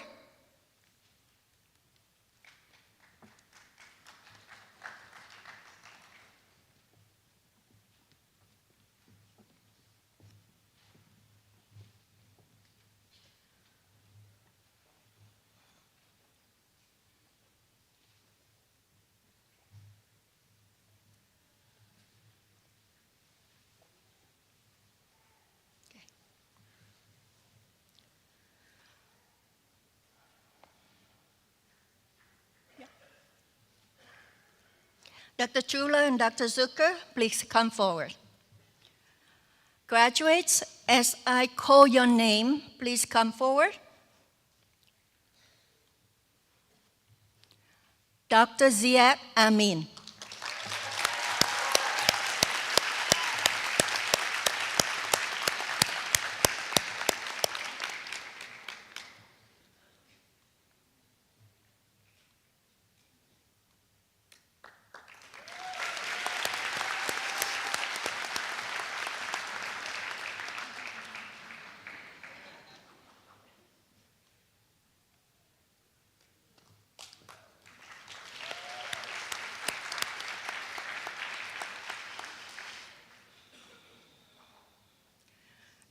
Dr. Chula and Dr. Zucker, please come forward. Graduates, as I call your name, please come forward. Dr. Ziad Amin.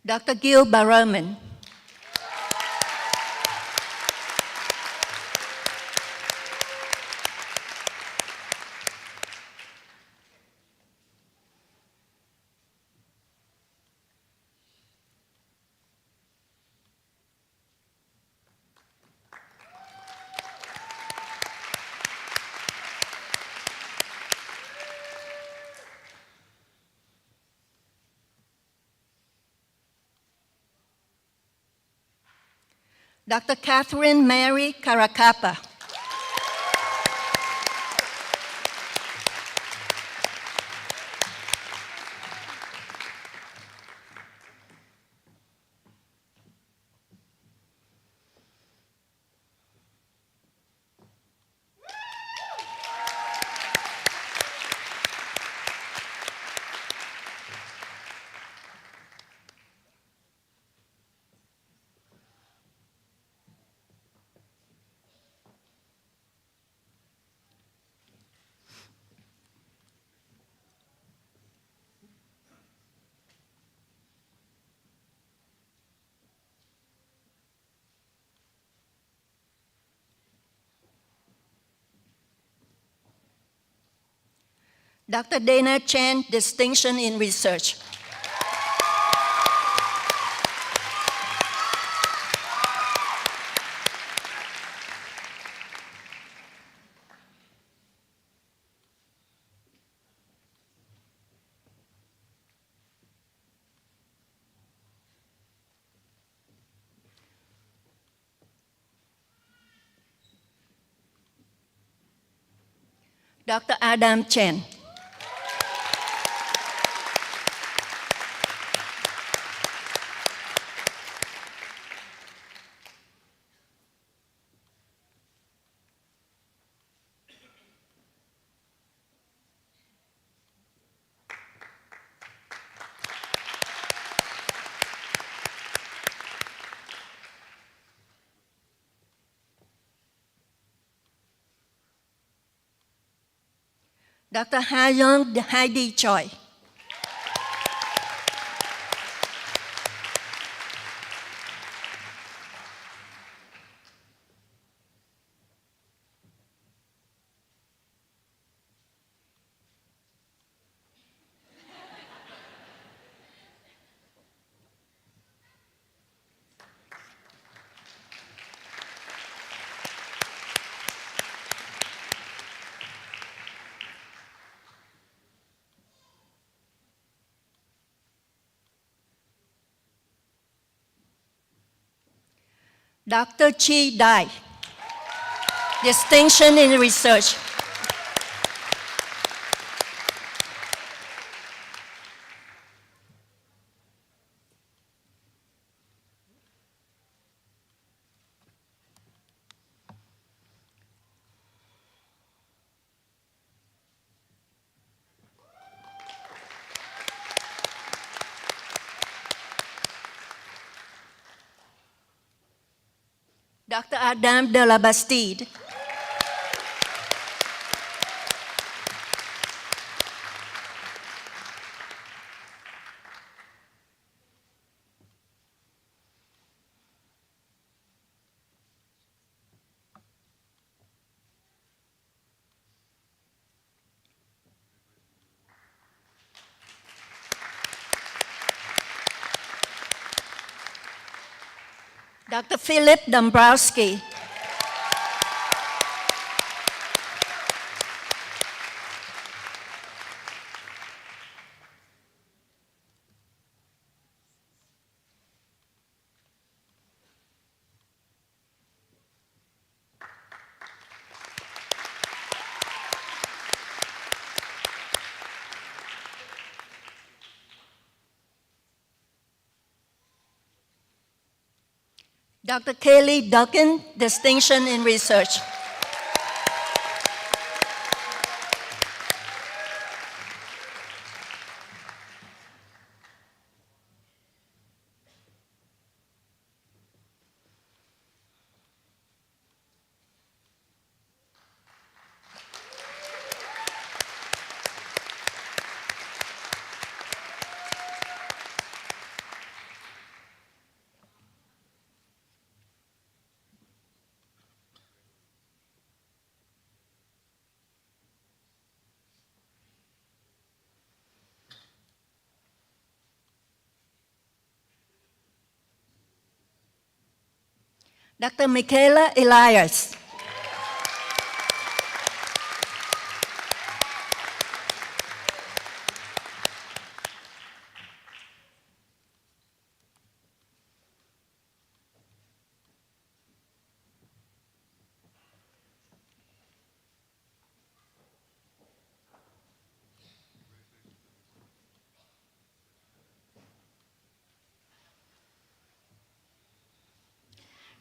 Dr. Gil Barrowman. Dr. Catherine Mary Caracapa. Dr. Dana Chen, Distinction in Research. Dr. Adam Chen. Dr. Ha-Young Heidi Choi. Dr. Chi Dai, Distinction in Research. Dr. Adam de la Bastide. Dr. Philip Dombrowski. Dr. Kaylee Duncan, Distinction in Research. Dr. Michaela Elias.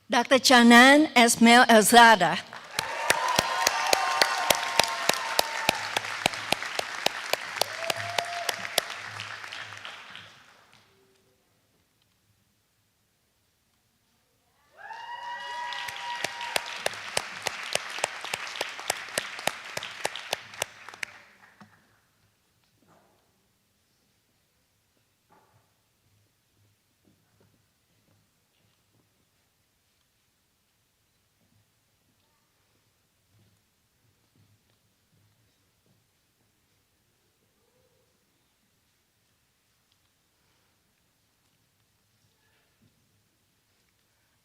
Dr. Chanan Esmail Elzada.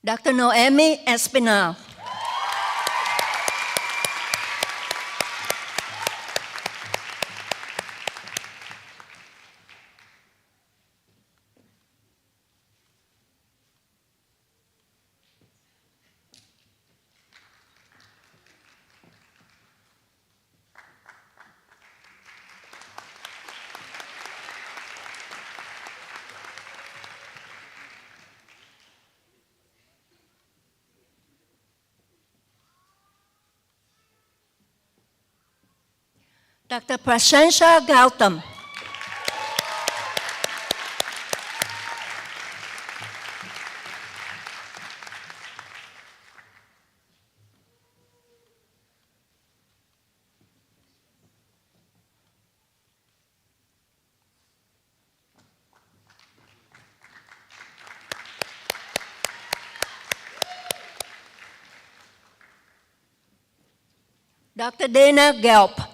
Dr. Noemi Espinal. Dr. Prashansha Gautam. Dr. Dana Gelp.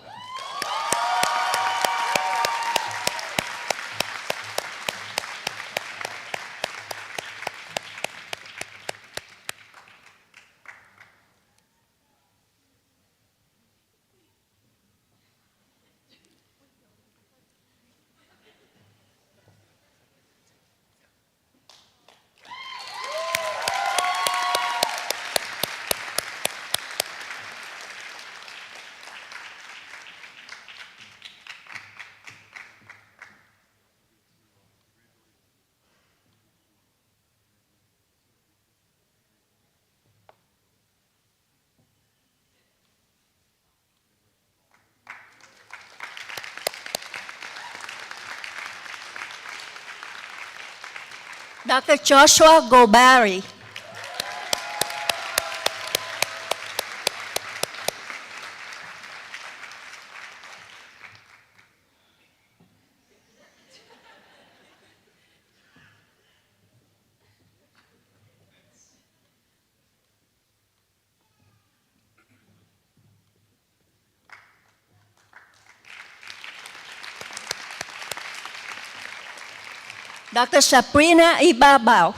Dr. Joshua Gobari. Dr. Sabrina Ibabao.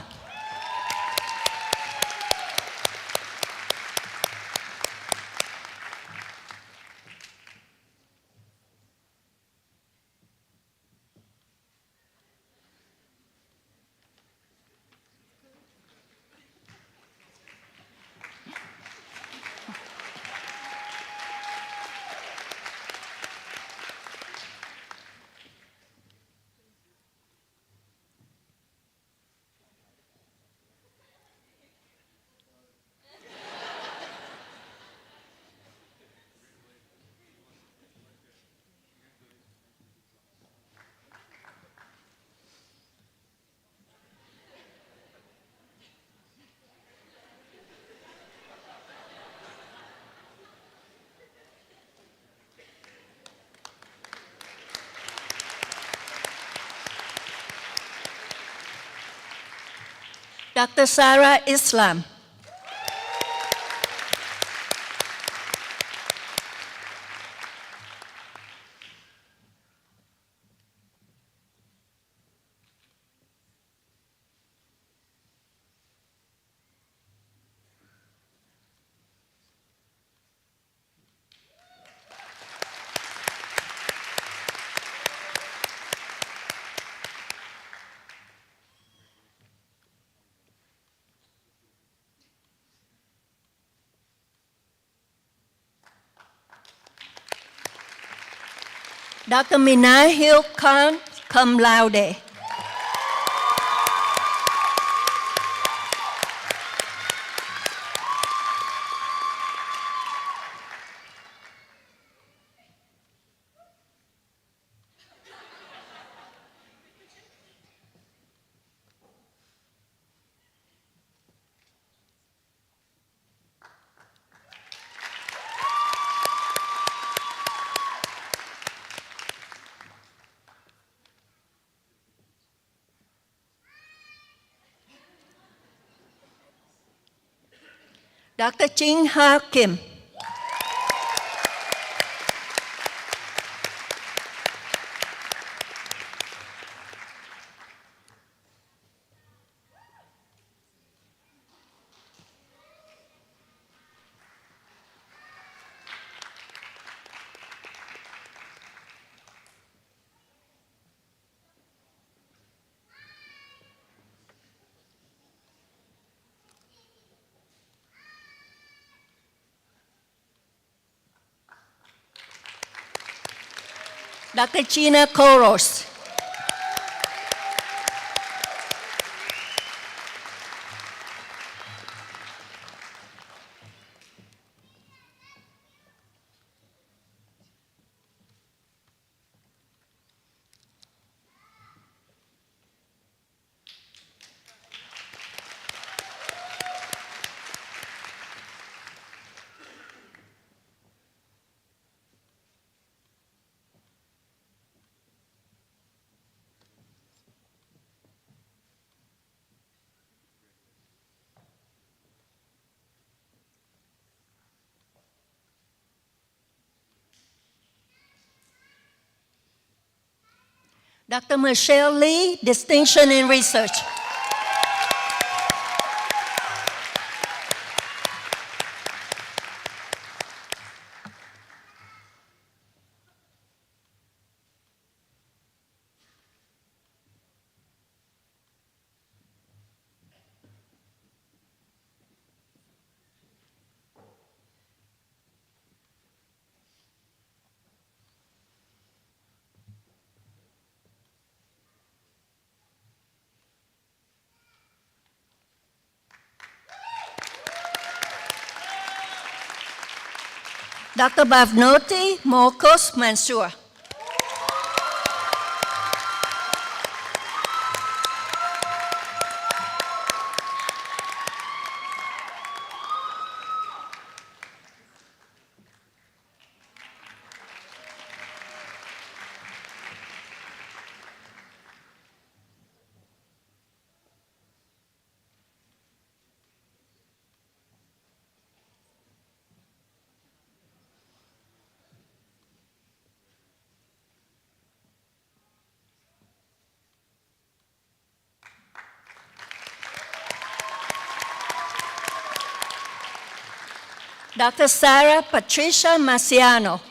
Dr. Sarah Islam. Dr. Minahil Khan, cum laude. Dr. Ching Ha Kim. Dr. Gina Koros. Dr. Michelle Lee, Distinction in Research. Dr. Bhavnoti Mokos Mansoor. Dr. Sarah Patricia Marciano.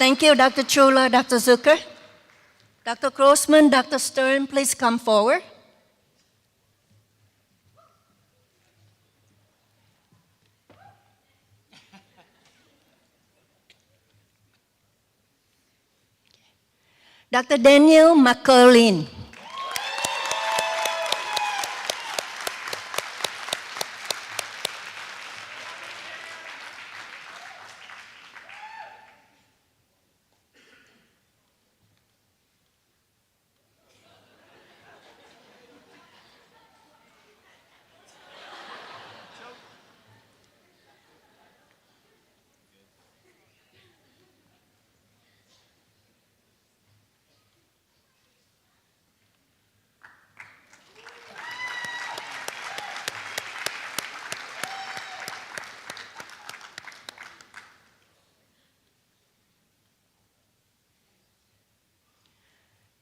Thank you, Dr. Chula, Dr. Zucker. Dr. Grossman, Dr. Stern, please come forward. Dr. Daniel McCurlin.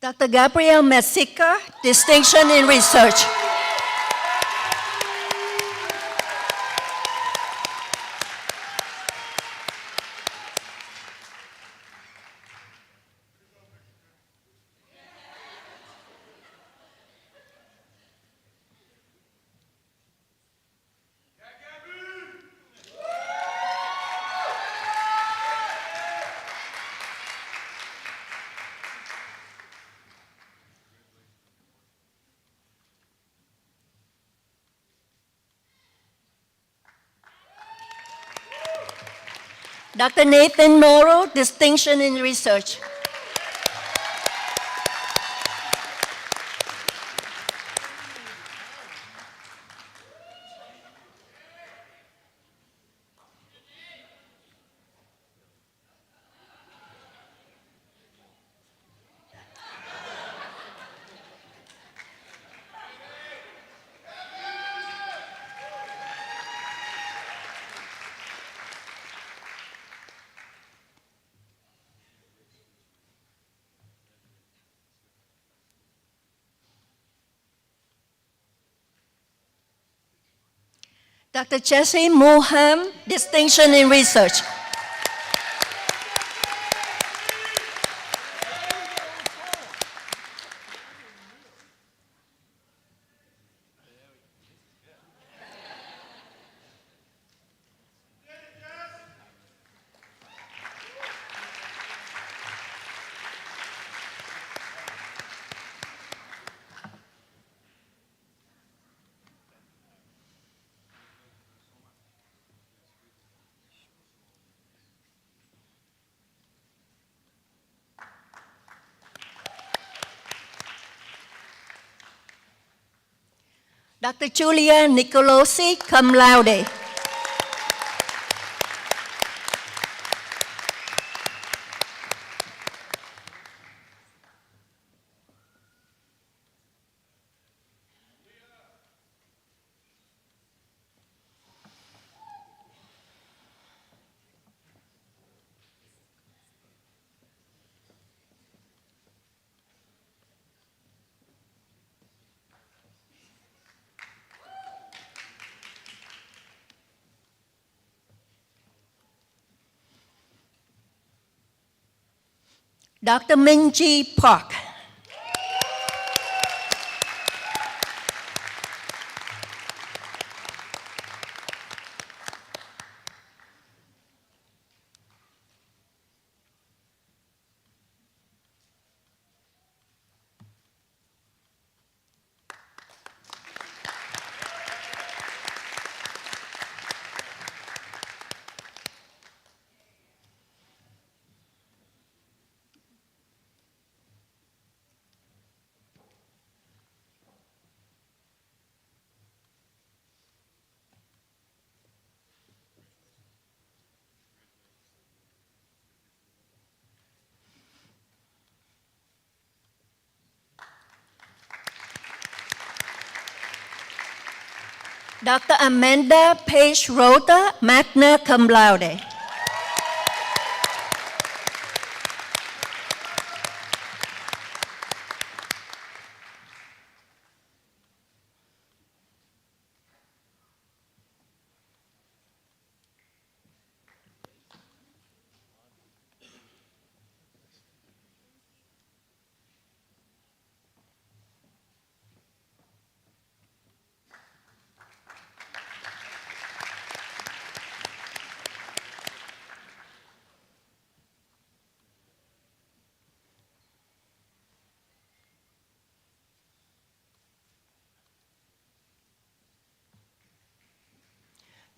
Dr. Gabriel Messica, distinction in research. Dr. Nathan Morrow, distinction in research. Dr. Jesse Mulham, distinction in research. Dr. Julia Nicolosi, cum laude. Dr. Minji Park. Dr. Amanda Page Rota, magna cum laude.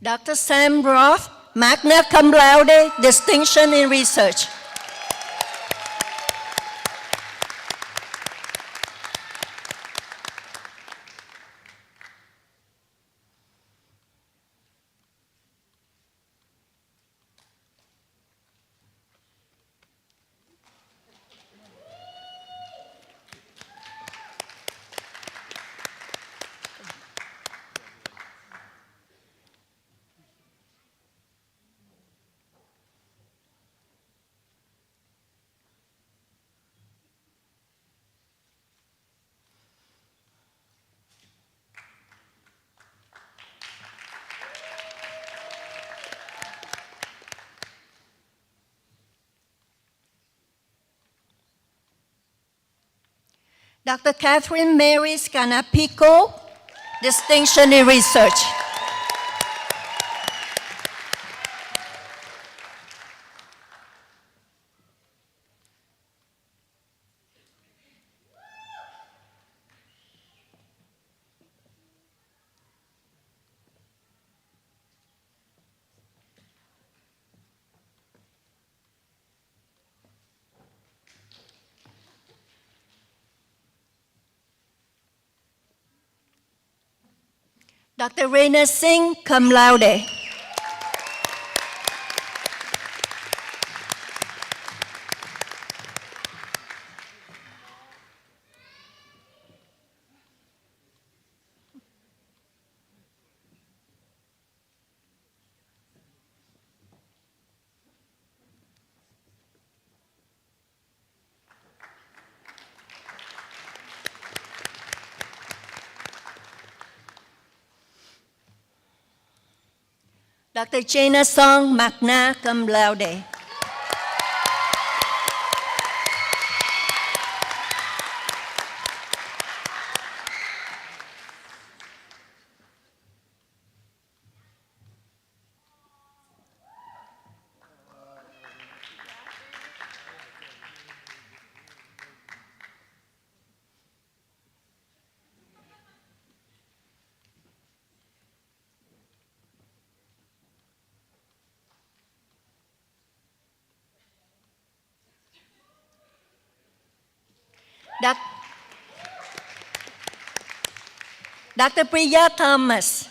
Dr. Sam Roth, magna cum laude, distinction in research. Dr. Catherine Mary Scanapico, Distinction in Research. Dr. Raina Singh, cum laude. Dr. Jana Song, magna cum laude. Dr. Priya Thomas.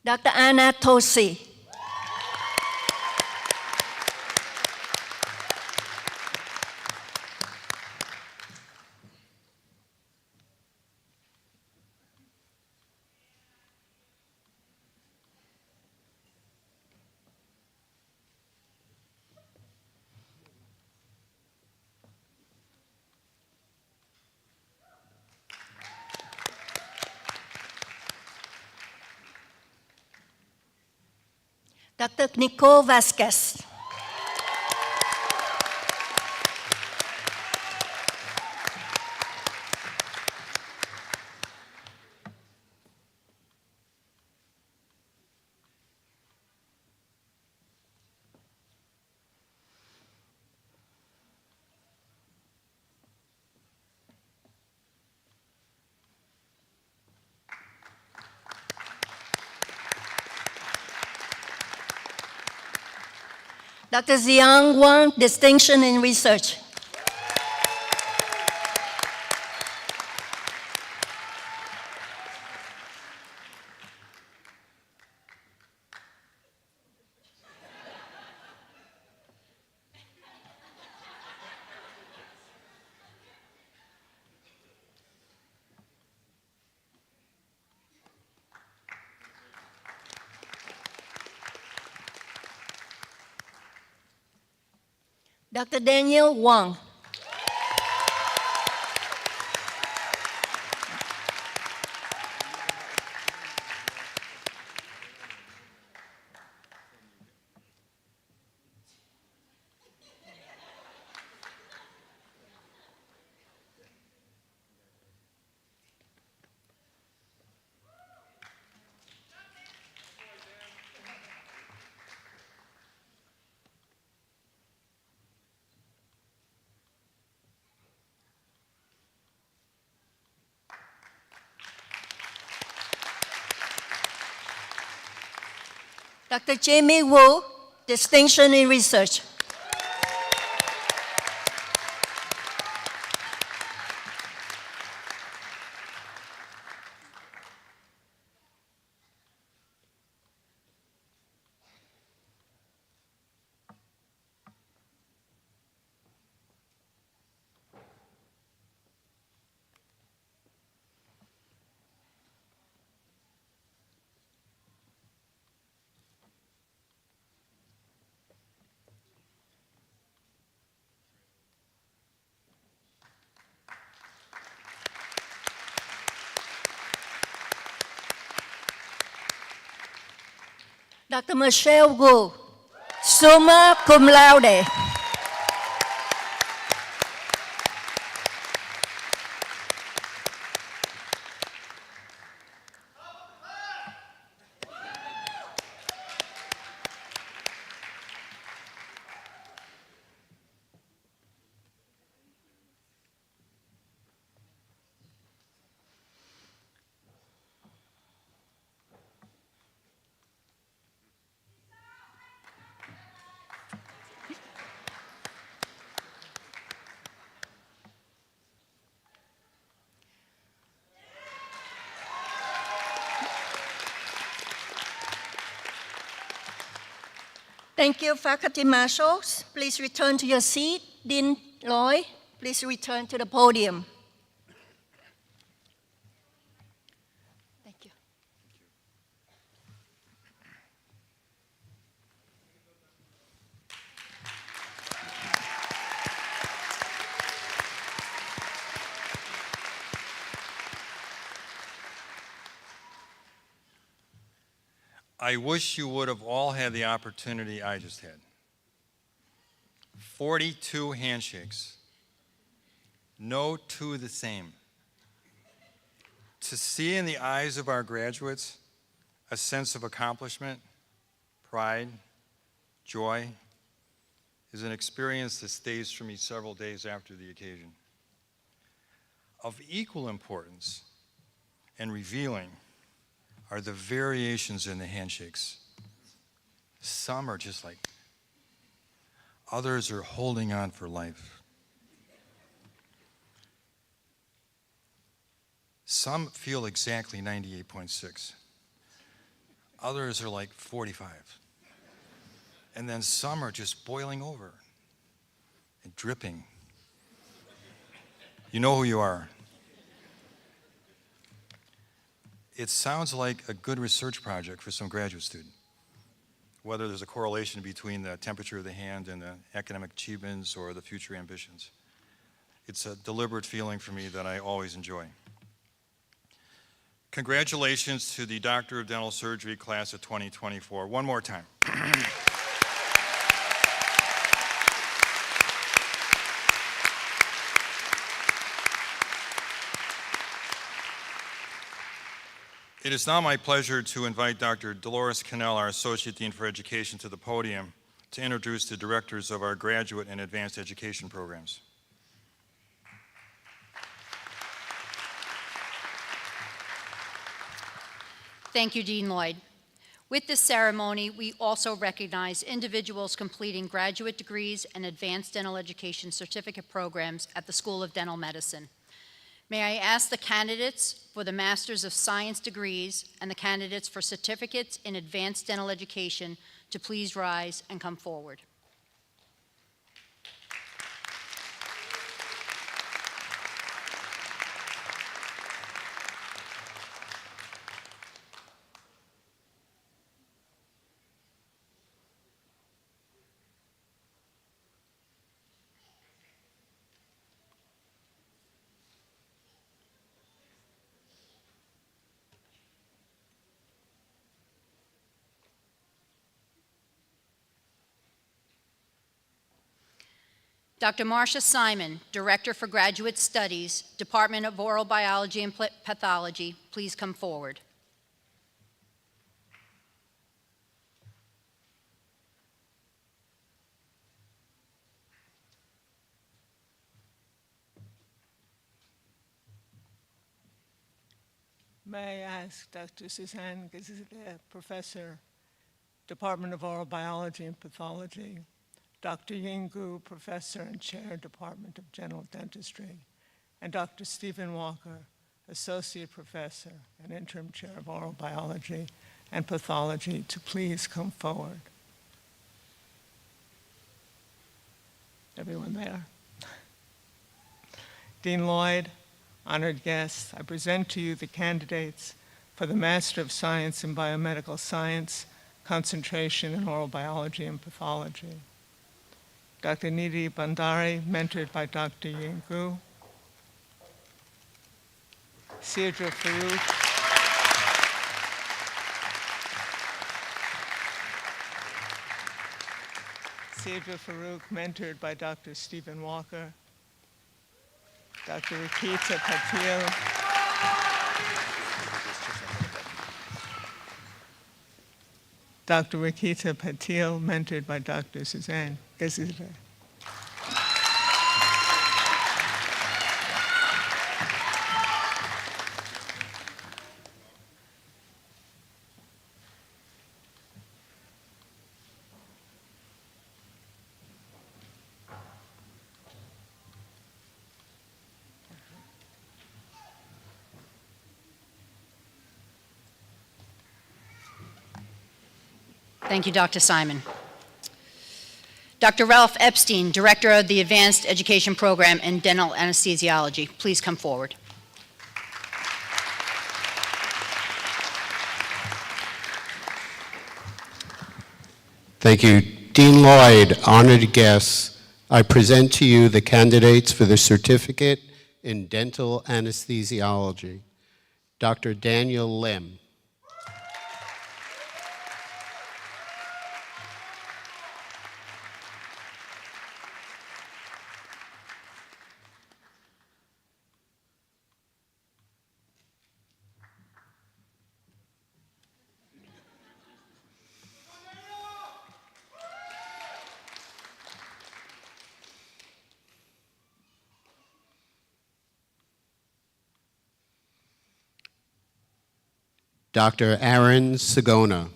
Dr. Anna Tosi. Dr. Nicole Vasquez. Dr. Xiang Wang, Distinction in Research. Dr. Daniel Wang. Dr. Jamie Wu, Distinction in Research. Dr. Michelle Wu, summa cum laude. Thank you, faculty marshals. Please return to your seat. Dean Lloyd, please return to the podium. Thank you. I wish you would have all had the opportunity I just had. 42 handshakes. No two the same. To see in the eyes of our graduates a sense of accomplishment, pride, joy, is an experience that stays for me several days after the occasion. Of equal importance and revealing are the variations in the handshakes. Some are just like, others are holding on for life. Some feel exactly 98.6. Others are like 45. And then some are just boiling over and dripping. You know who you are. It sounds like a good research project for some graduate student, whether there's a correlation between the temperature of the hand and the academic achievements or the future ambitions. It's a deliberate feeling for me that I always enjoy. Congratulations to the Doctor of Dental Surgery class of 2024. One more time. It is now my pleasure to invite Dr. Dolores Cannell, our Associate Dean for Education, to the podium to introduce the directors of our graduate and advanced education programs. Thank you, Dean Lloyd. With this ceremony, we also recognize individuals completing graduate degrees and advanced dental education certificate programs at the School of Dental Medicine. May I ask the candidates for the Masters of Science degrees and the candidates for certificates in advanced dental education to please rise and come forward. Dr. Marcia Simon, Director for Graduate Studies, Department of Oral Biology and Pathology, please come forward. May I ask Dr. Suzanne Gazilla, Professor, Department of Oral Biology and Pathology, Dr. Yinggu, Professor and Chair, Department of General Dentistry, and Dr. Stephen Walker, Associate Professor and Interim Chair of Oral Biology and Pathology, to please come forward. Everyone there? Dean Lloyd, honored guests, I present to you the candidates for the Master of Science in Biomedical Science, concentration in Oral Biology and Pathology. Dr. Nidhi Bhandari, mentored by Dr. Yinggu. Sidra Farouk. Xavier Farouk, mentored by Dr. Stephen Walker. Dr. Rakita Patil. Dr. Rakita Patil, mentored by Dr. Suzanne Gazizra. Thank you, Dr. Simon. Dr. Ralph Epstein, Director of the Advanced Education Program in Dental Anesthesiology, please come forward. Thank you. Dean Lloyd, honored guests, I present to you the candidates for the certificate in dental anesthesiology. Dr. Daniel Lim. Dr. Aaron Sagona.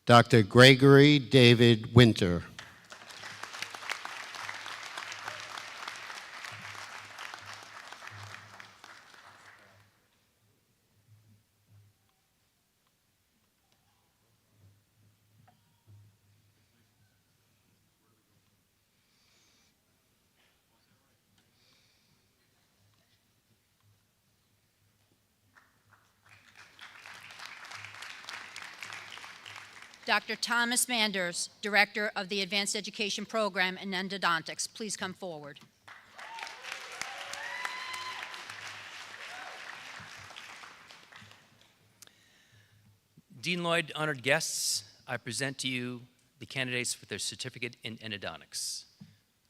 Dr. Gregory David Winter. Dr. Thomas Manders, Director of the Advanced Education Program in Endodontics, please come forward. Dean Lloyd, honored guests, I present to you the candidates for their certificate in endodontics.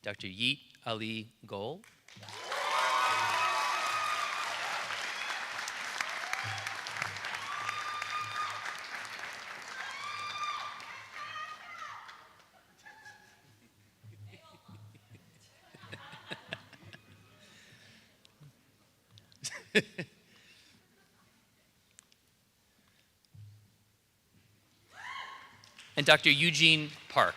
Dr. Yeet Ali Gol. And Dr. Eugene Park.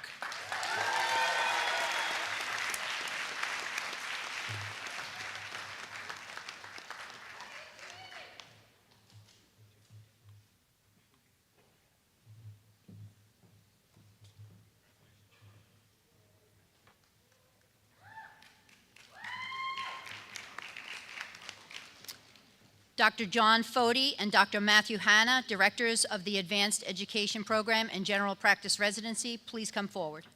Dr. John Fody and Dr. Matthew Hanna, Directors of the Advanced Education Program and General Practice Residency, please come forward.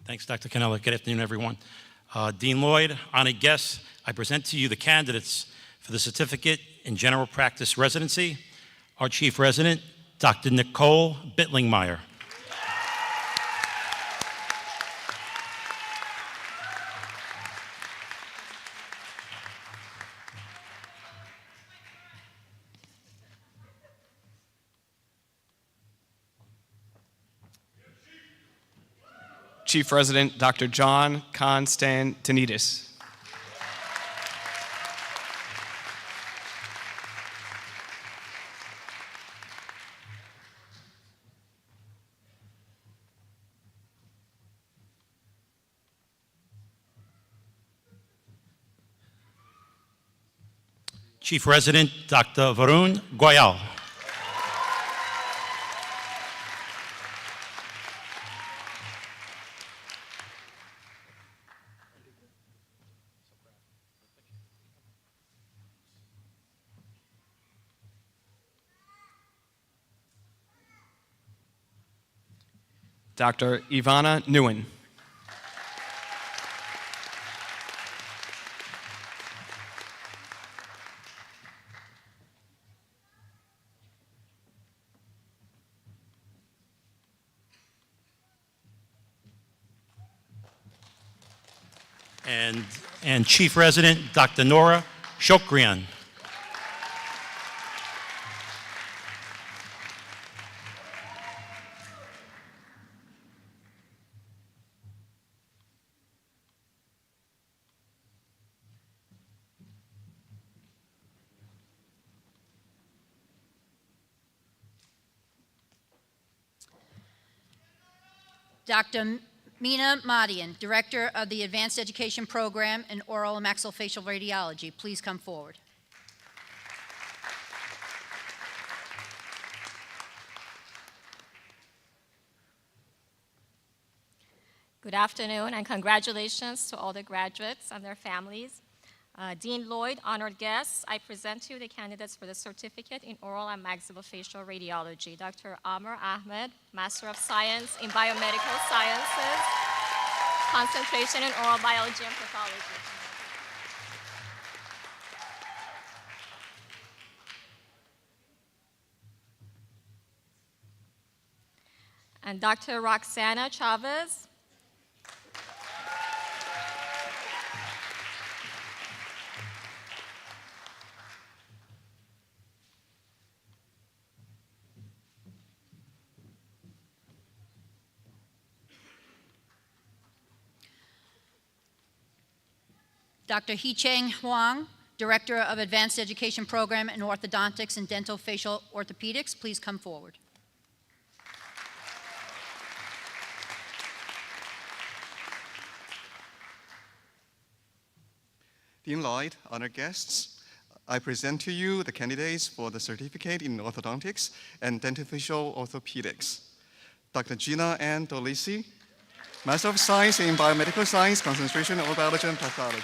Thanks, Dr. Cannella. Good afternoon, everyone. Dean Lloyd, honored guests, I present to you the candidates for the certificate in general practice residency. Our chief resident, Dr. Nicole Bittlingmeyer. Chief Resident, Dr. John Constantinidis. Chief Resident, Dr. Varun Goyal. Dr. Ivana Nguyen. And Chief Resident, Dr. Nora Shokrian. Dr. Meena Madian, Director of the Advanced Education Program in Oral and Maxillofacial Radiology. Please come forward. Good afternoon and congratulations to all the graduates and their families. Dean Lloyd, honored guests, I present to you the candidates for the certificate in oral and maxillofacial radiology. Dr. Amr Ahmed, Master of Science in Biomedical Sciences, concentration in oral biology and pathology. And Dr. Roxana Chavez, Dr. Hee-Cheng Huang, Director of Advanced Education Program in Orthodontics and Dental Facial Orthopedics. Please come forward. Dean Lloyd, honored guests, I present to you the candidates for the certificate in orthodontics and dental-facial orthopedics. Dr. Gina Ann Dolisi, Master of Science in Biomedical Science, concentration in oral biology and pathology.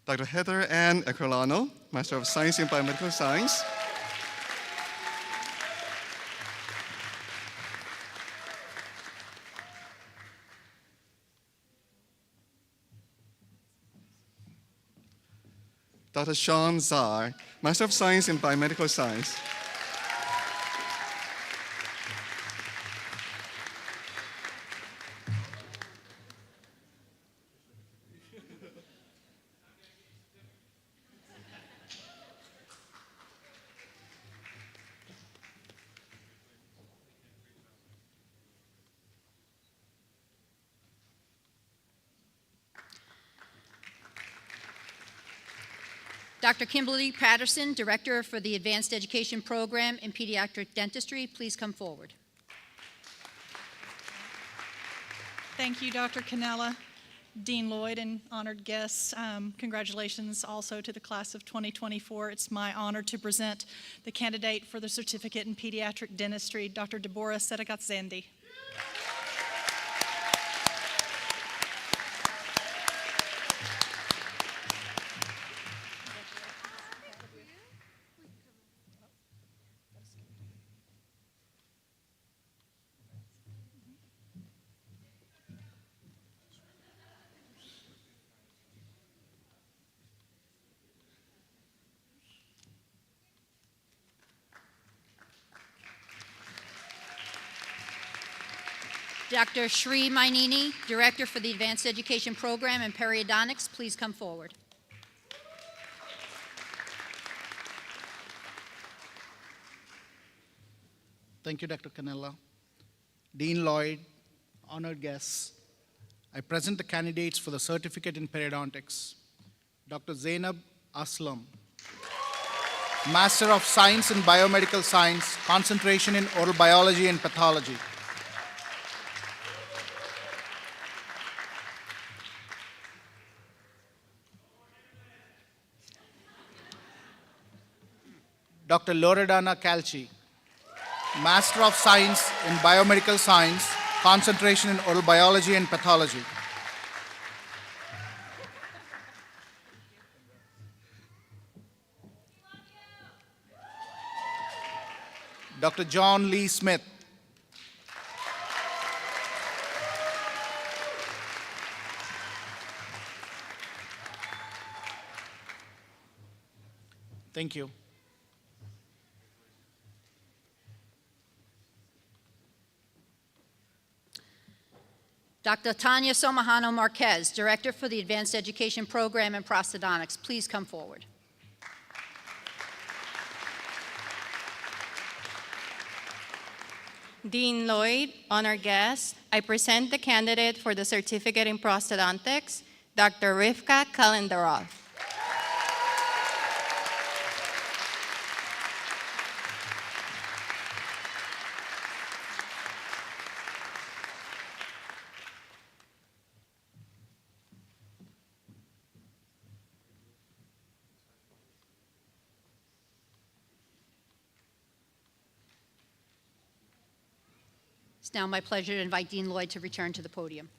Dr. Heather Ann Aquilano, Master of Science in Biomedical Science. Dr. Sean Czar, Master of Science in Biomedical Science. Dr. Kimberly Patterson, Director for the Advanced Education Program in Pediatric Dentistry, please come forward. Thank you, Dr. Cannella, Dean Lloyd, and honored guests. Congratulations also to the class of 2024. It's my honor to present the candidate for the certificate in pediatric dentistry, Dr. Deborah Sedegatzendi. Dr. Shri Mainini, Director for the Advanced Education Program in Periodontics, please come forward. Thank you, Dr. Cannella. Dean Lloyd, honored guests, I present the candidates for the certificate in periodontics. Dr. Zainab Aslam, Master of Science in Biomedical Science, concentration in oral biology and pathology. Dr. Loredana Calci, Master of Science in Biomedical Science, concentration in oral biology and pathology. Dr. John Lee Smith. Thank you. Dr. Tanya Somajano Marquez, Director for the Advanced Education Program in Prosthodontics, please come forward. Dean Lloyd, honored guest, I present the candidate for the certificate in prosthodontics, Dr. Rivka Kalendarov. It's now my pleasure to invite Dean Lloyd to return to the podium.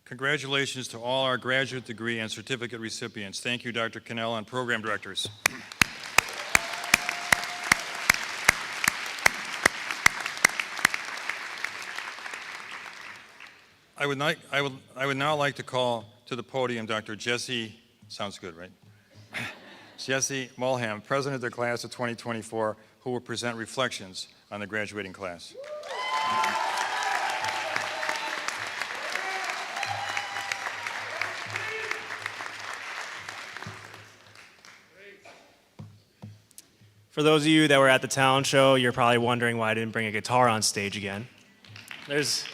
Congratulations to all our graduate degree and certificate recipients. Thank you, Dr. Cannella and program directors. I would now like to call to the podium Dr. Jesse, sounds good, right? Jesse Mulham, President of the class of 2024, who will present reflections on the graduating class. For those of you that were at the talent show, you're probably wondering why I didn't bring a guitar on stage again. There's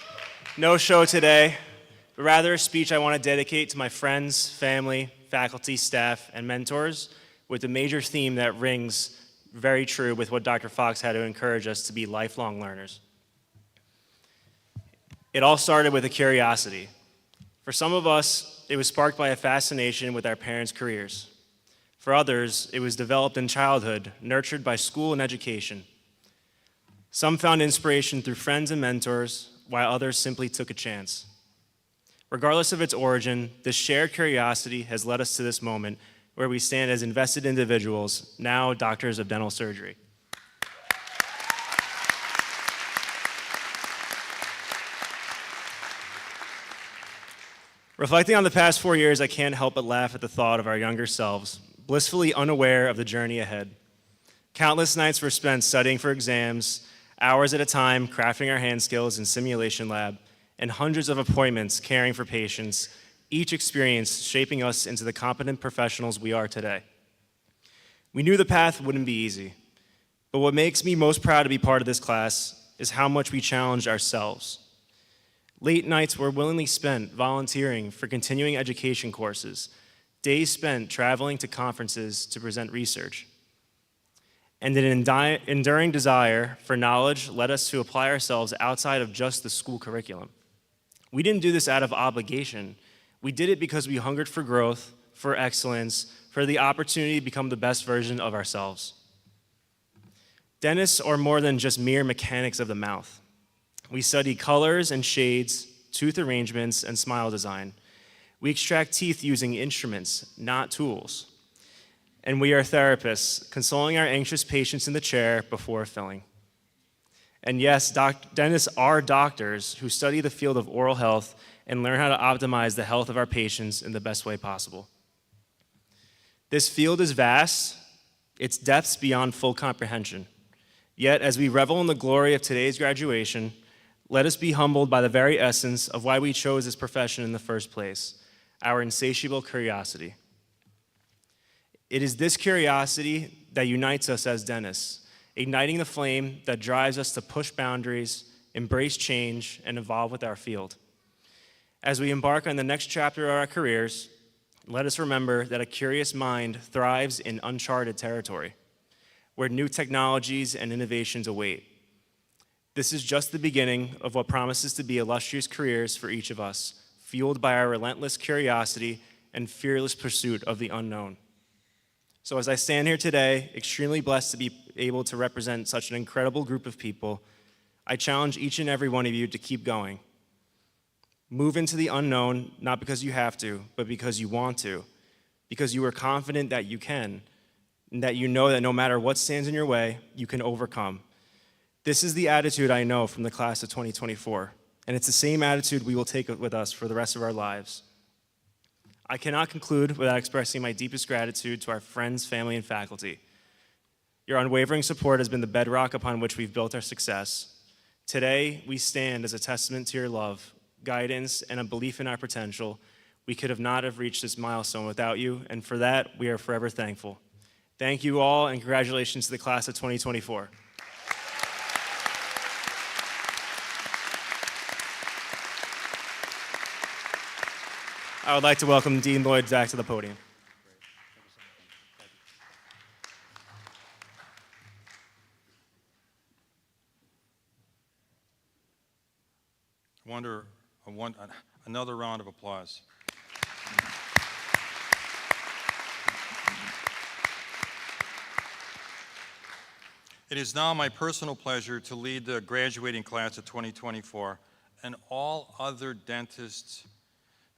no show today, but rather a speech I want to dedicate to my friends, family, faculty, staff, and mentors with a major theme that rings very true with what Dr. Fox had to encourage us to be lifelong learners. It all started with a curiosity. For some of us, it was sparked by a fascination with our parents' careers. For others, it was developed in childhood, nurtured by school and education. Some found inspiration through friends and mentors, while others simply took a chance. Regardless of its origin, this shared curiosity has led us to this moment where we stand as invested individuals, now doctors of dental surgery. Reflecting on the past 4 years, I can't help but laugh at the thought of our younger selves, blissfully unaware of the journey ahead. Countless nights were spent studying for exams, hours at a time crafting our hand skills in simulation lab, and hundreds of appointments caring for patients, each experience shaping us into the competent professionals we are today. We knew the path wouldn't be easy, but what makes me most proud to be part of this class is how much we challenged ourselves. Late nights were willingly spent volunteering for continuing education courses, days spent traveling to conferences to present research. And an enduring desire for knowledge led us to apply ourselves outside of just the school curriculum. We didn't do this out of obligation. We did it because we hungered for growth, for excellence, for the opportunity to become the best version of ourselves. Dentists are more than just mere mechanics of the mouth. We study colors and shades, tooth arrangements, and smile design. We extract teeth using instruments, not tools. And we are therapists, consoling our anxious patients in the chair before filling. And yes, dentists are doctors who study the field of oral health and learn how to optimize the health of our patients in the best way possible. This field is vast, its depths beyond full comprehension. Yet, as we revel in the glory of today's graduation, let us be humbled by the very essence of why we chose this profession in the first place, our insatiable curiosity. It is this curiosity that unites us as dentists, igniting the flame that drives us to push boundaries, embrace change, and evolve with our field. As we embark on the next chapter of our careers, let us remember that a curious mind thrives in uncharted territory, where new technologies and innovations await. This is just the beginning of what promises to be illustrious careers for each of us, fueled by our relentless curiosity and fearless pursuit of the unknown. So as I stand here today, extremely blessed to be able to represent such an incredible group of people, I challenge each and every one of you to keep going. Move into the unknown, not because you have to, but because you want to, because you are confident that you can, and that you know that no matter what stands in your way, you can overcome. This is the attitude I know from the class of 2024, and it's the same attitude we will take with us for the rest of our lives. I cannot conclude without expressing my deepest gratitude to our friends, family, and faculty. Your unwavering support has been the bedrock upon which we've built our success. Today, we stand as a testament to your love, guidance, and a belief in our potential. We could have not have reached this milestone without you, and for that, we are forever thankful. Thank you all, and congratulations to the class of 2024. I would like to welcome Dean Lloyd back to the podium. Another round of applause. It is now my personal pleasure to lead the graduating class of 2024 and all other dentists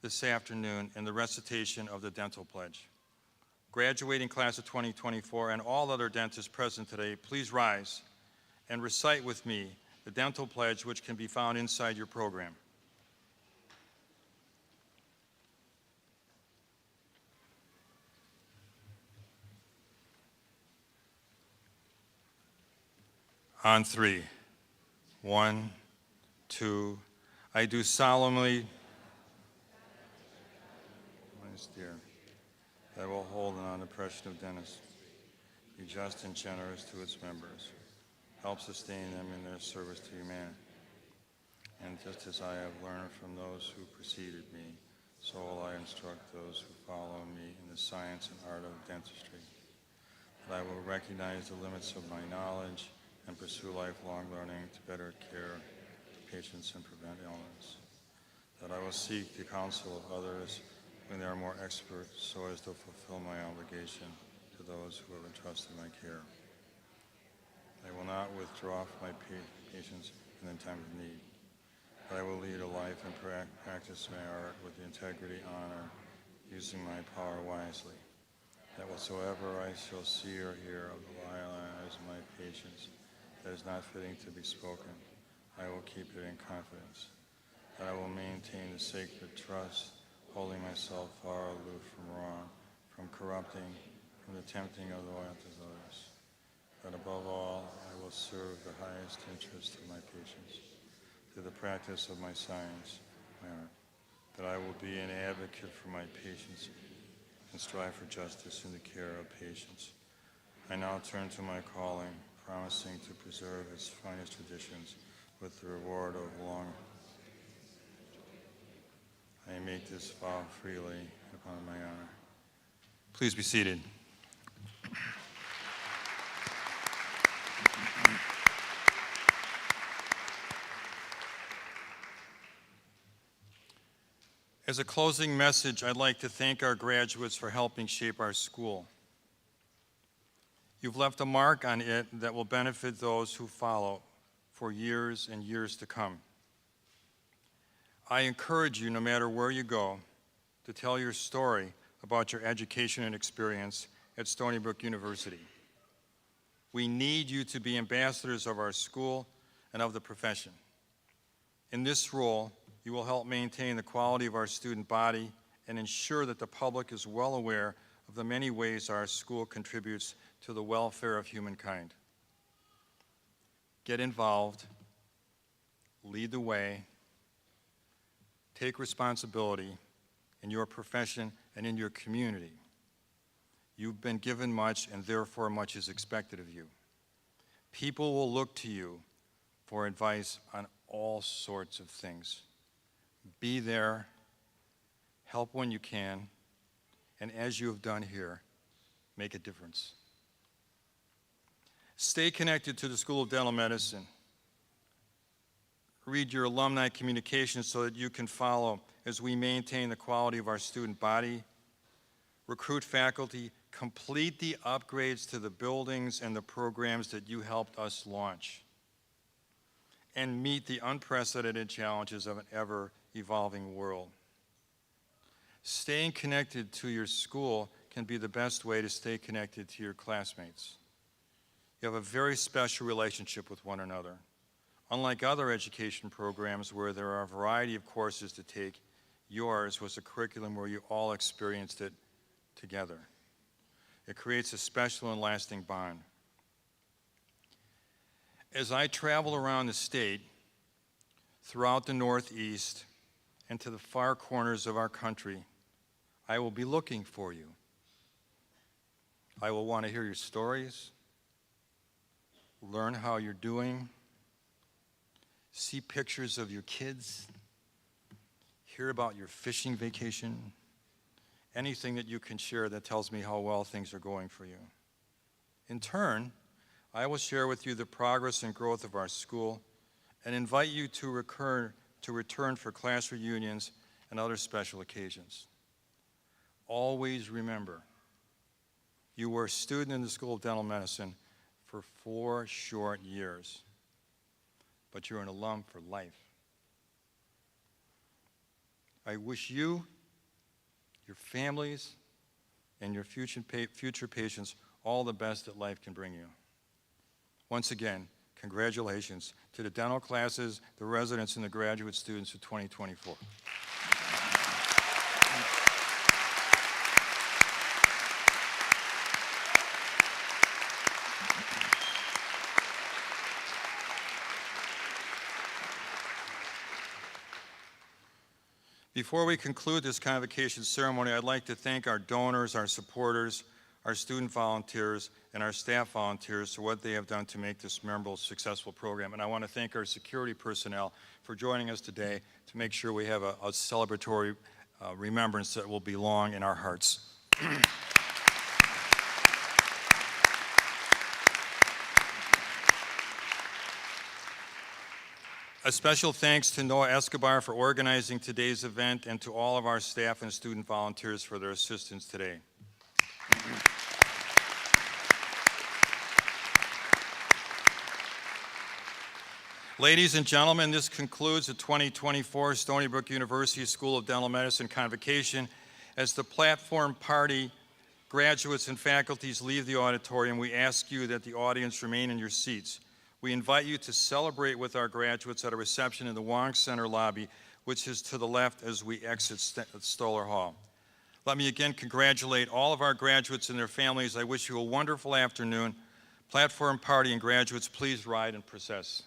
this afternoon in the recitation of the Dental Pledge. Graduating class of 2024 and all other dentists present today, please rise and recite with me the Dental Pledge, which can be found inside your program. On three. 1, 2, I do solemnly that I will hold an unoppression of dentists, be just and generous to its members, help sustain them in their service to humanity. And just as I have learned from those who preceded me, so will I instruct those who follow me in the science and art of dentistry, that I will recognize the limits of my knowledge and pursue lifelong learning to better care patients and prevent illness, that I will seek the counsel of others when they are more expert so as to fulfill my obligation to those who have entrusted my care. I will not withdraw from my patients in the time of need, but I will lead a life and practice my art with the integrity, honor, using my power wisely, that whatsoever I shall see or hear of the lives of my patients that is not fitting to be spoken, I will keep it in confidence, that I will maintain the sacred trust, holding myself far aloof from wrong, from corrupting, from the tempting of the others, that above all I will serve the highest interest of my patients, through the practice of my science, my art, that I will be an advocate for my patients and strive for justice in the care of patients. I now turn to my calling, promising to preserve its finest traditions with the reward of long. I make this vow freely upon my honor. Please be seated. As a closing message, I'd like to thank our graduates for helping shape our school. You've left a mark on it that will benefit those who follow for years and years to come. I encourage you, no matter where you go, to tell your story about your education and experience at Stony Brook University. We need you to be ambassadors of our school and of the profession. In this role, you will help maintain the quality of our student body and ensure that the public is well aware of the many ways our school contributes to the welfare of humankind. Get involved, lead the way, take responsibility in your profession and in your community. You've been given much, and therefore much is expected of you. People will look to you for advice on all sorts of things. Be there, help when you can, and as you have done here, make a difference. Stay connected to the School of Dental Medicine. Read your alumni communications so that you can follow as we maintain the quality of our student body, recruit faculty, complete the upgrades to the buildings and the programs that you helped us launch, and meet the unprecedented challenges of an ever-evolving world. Staying connected to your school can be the best way to stay connected to your classmates. You have a very special relationship with one another. Unlike other education programs where there are a variety of courses to take, yours was a curriculum where you all experienced it together. It creates a special and lasting bond. As I travel around the state, throughout the Northeast, and to the far corners of our country, I will be looking for you. I will want to hear your stories, learn how you're doing, see pictures of your kids, hear about your fishing vacation, anything that you can share that tells me how well things are going for you. In turn, I will share with you the progress and growth of our school and invite you to return for class reunions and other special occasions. Always remember, you were a student in the School of Dental Medicine for 4 short years, but you're an alum for life. I wish you, your families, and your future patients all the best that life can bring you. Once again, congratulations to the dental classes, the residents, and the graduate students of 2024. Before we conclude this convocation ceremony, I'd like to thank our donors, our supporters, our student volunteers, and our staff volunteers for what they have done to make this memorable, successful program. And I want to thank our security personnel for joining us today to make sure we have a celebratory remembrance that will be long in our hearts. A special thanks to Noah Escobar for organizing today's event and to all of our staff and student volunteers for their assistance today. Ladies and gentlemen, this concludes the 2024 Stony Brook University School of Dental Medicine Convocation. As the platform party graduates and faculties leave the auditorium, we ask you that the audience remain in your seats. We invite you to celebrate with our graduates at a reception in the Wong Center lobby, which is to the left as we exit Stoller Hall. Let me again congratulate all of our graduates and their families. I wish you a wonderful afternoon. Platform party and graduates, please ride and process.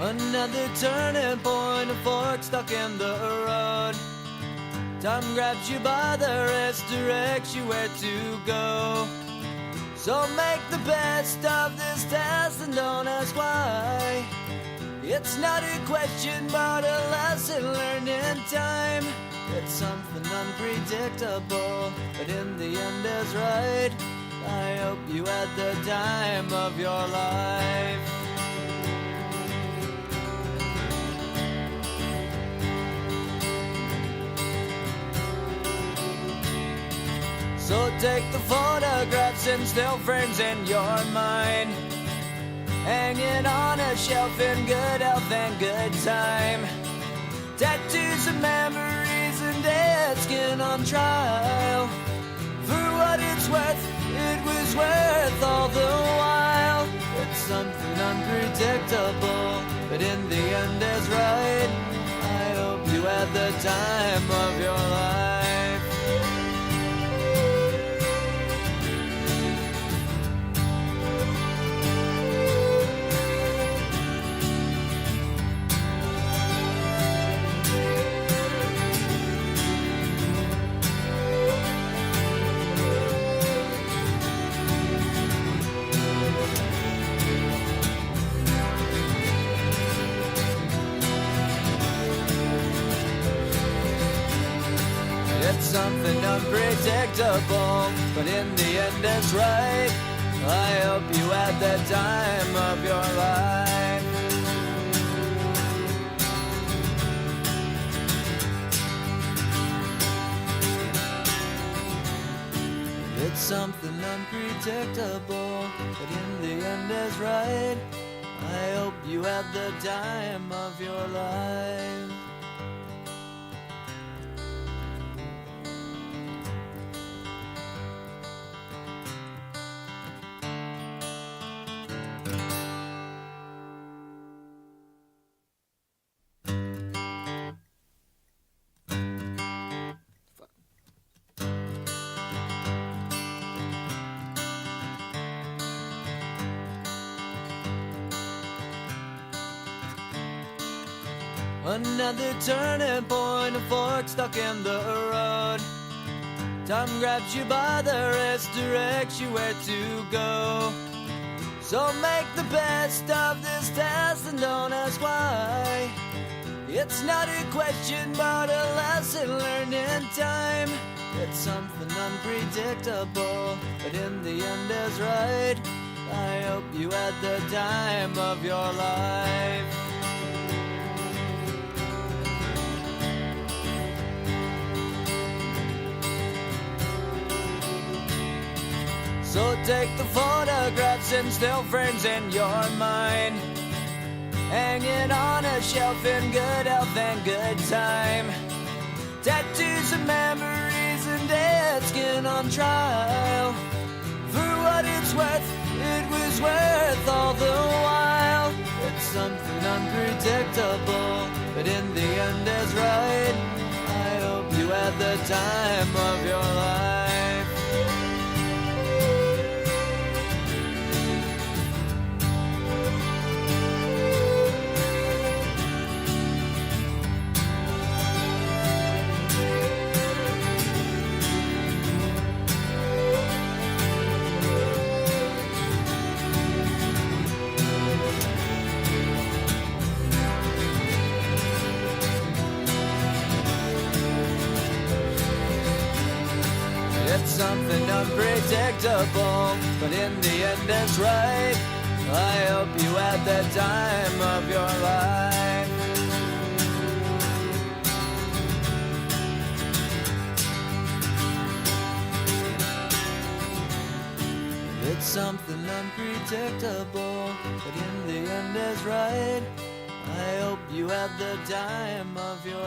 Another turning point, a fork stuck in the road. Time grabs you by the wrist, directs you where to go. So make the best of this test and don't ask why. It's not a question but a lesson learned in time. It's something unpredictable, but in the end is right. I hope you had the time of your life. So take the photographs and still frames in your mind, hanging on a shelf in good health and good time. Tattoos of memories and dead skin on trial. For what it's worth, it was worth all the while. It's something unpredictable, but in the end is right. I hope you had the time of your life. unpredictable, but in the end it's right. I hope you had the time of your life. It's something unpredictable, but in the end is right. I hope you had the time of your life. Another turning point, a fork stuck in the road. Time grabs you by the wrist, directs you where to go. So make the best of this test and don't ask why. It's not a question but a lesson learned in time. It's something unpredictable, but in the end is right. I hope you had the time of your life. So take the photographs and still frames in your mind, hang it on a shelf in good health and good time. Tattoos and memories and dead skin on trial. For what it's worth, it was worth all the while. It's something unpredictable, but in the end is right. I hope you had the time of your life. It's something unpredictable, but in the end it's right. I hope you had the time of your life. It's something unpredictable, but in the end is right. I hope you had the time of your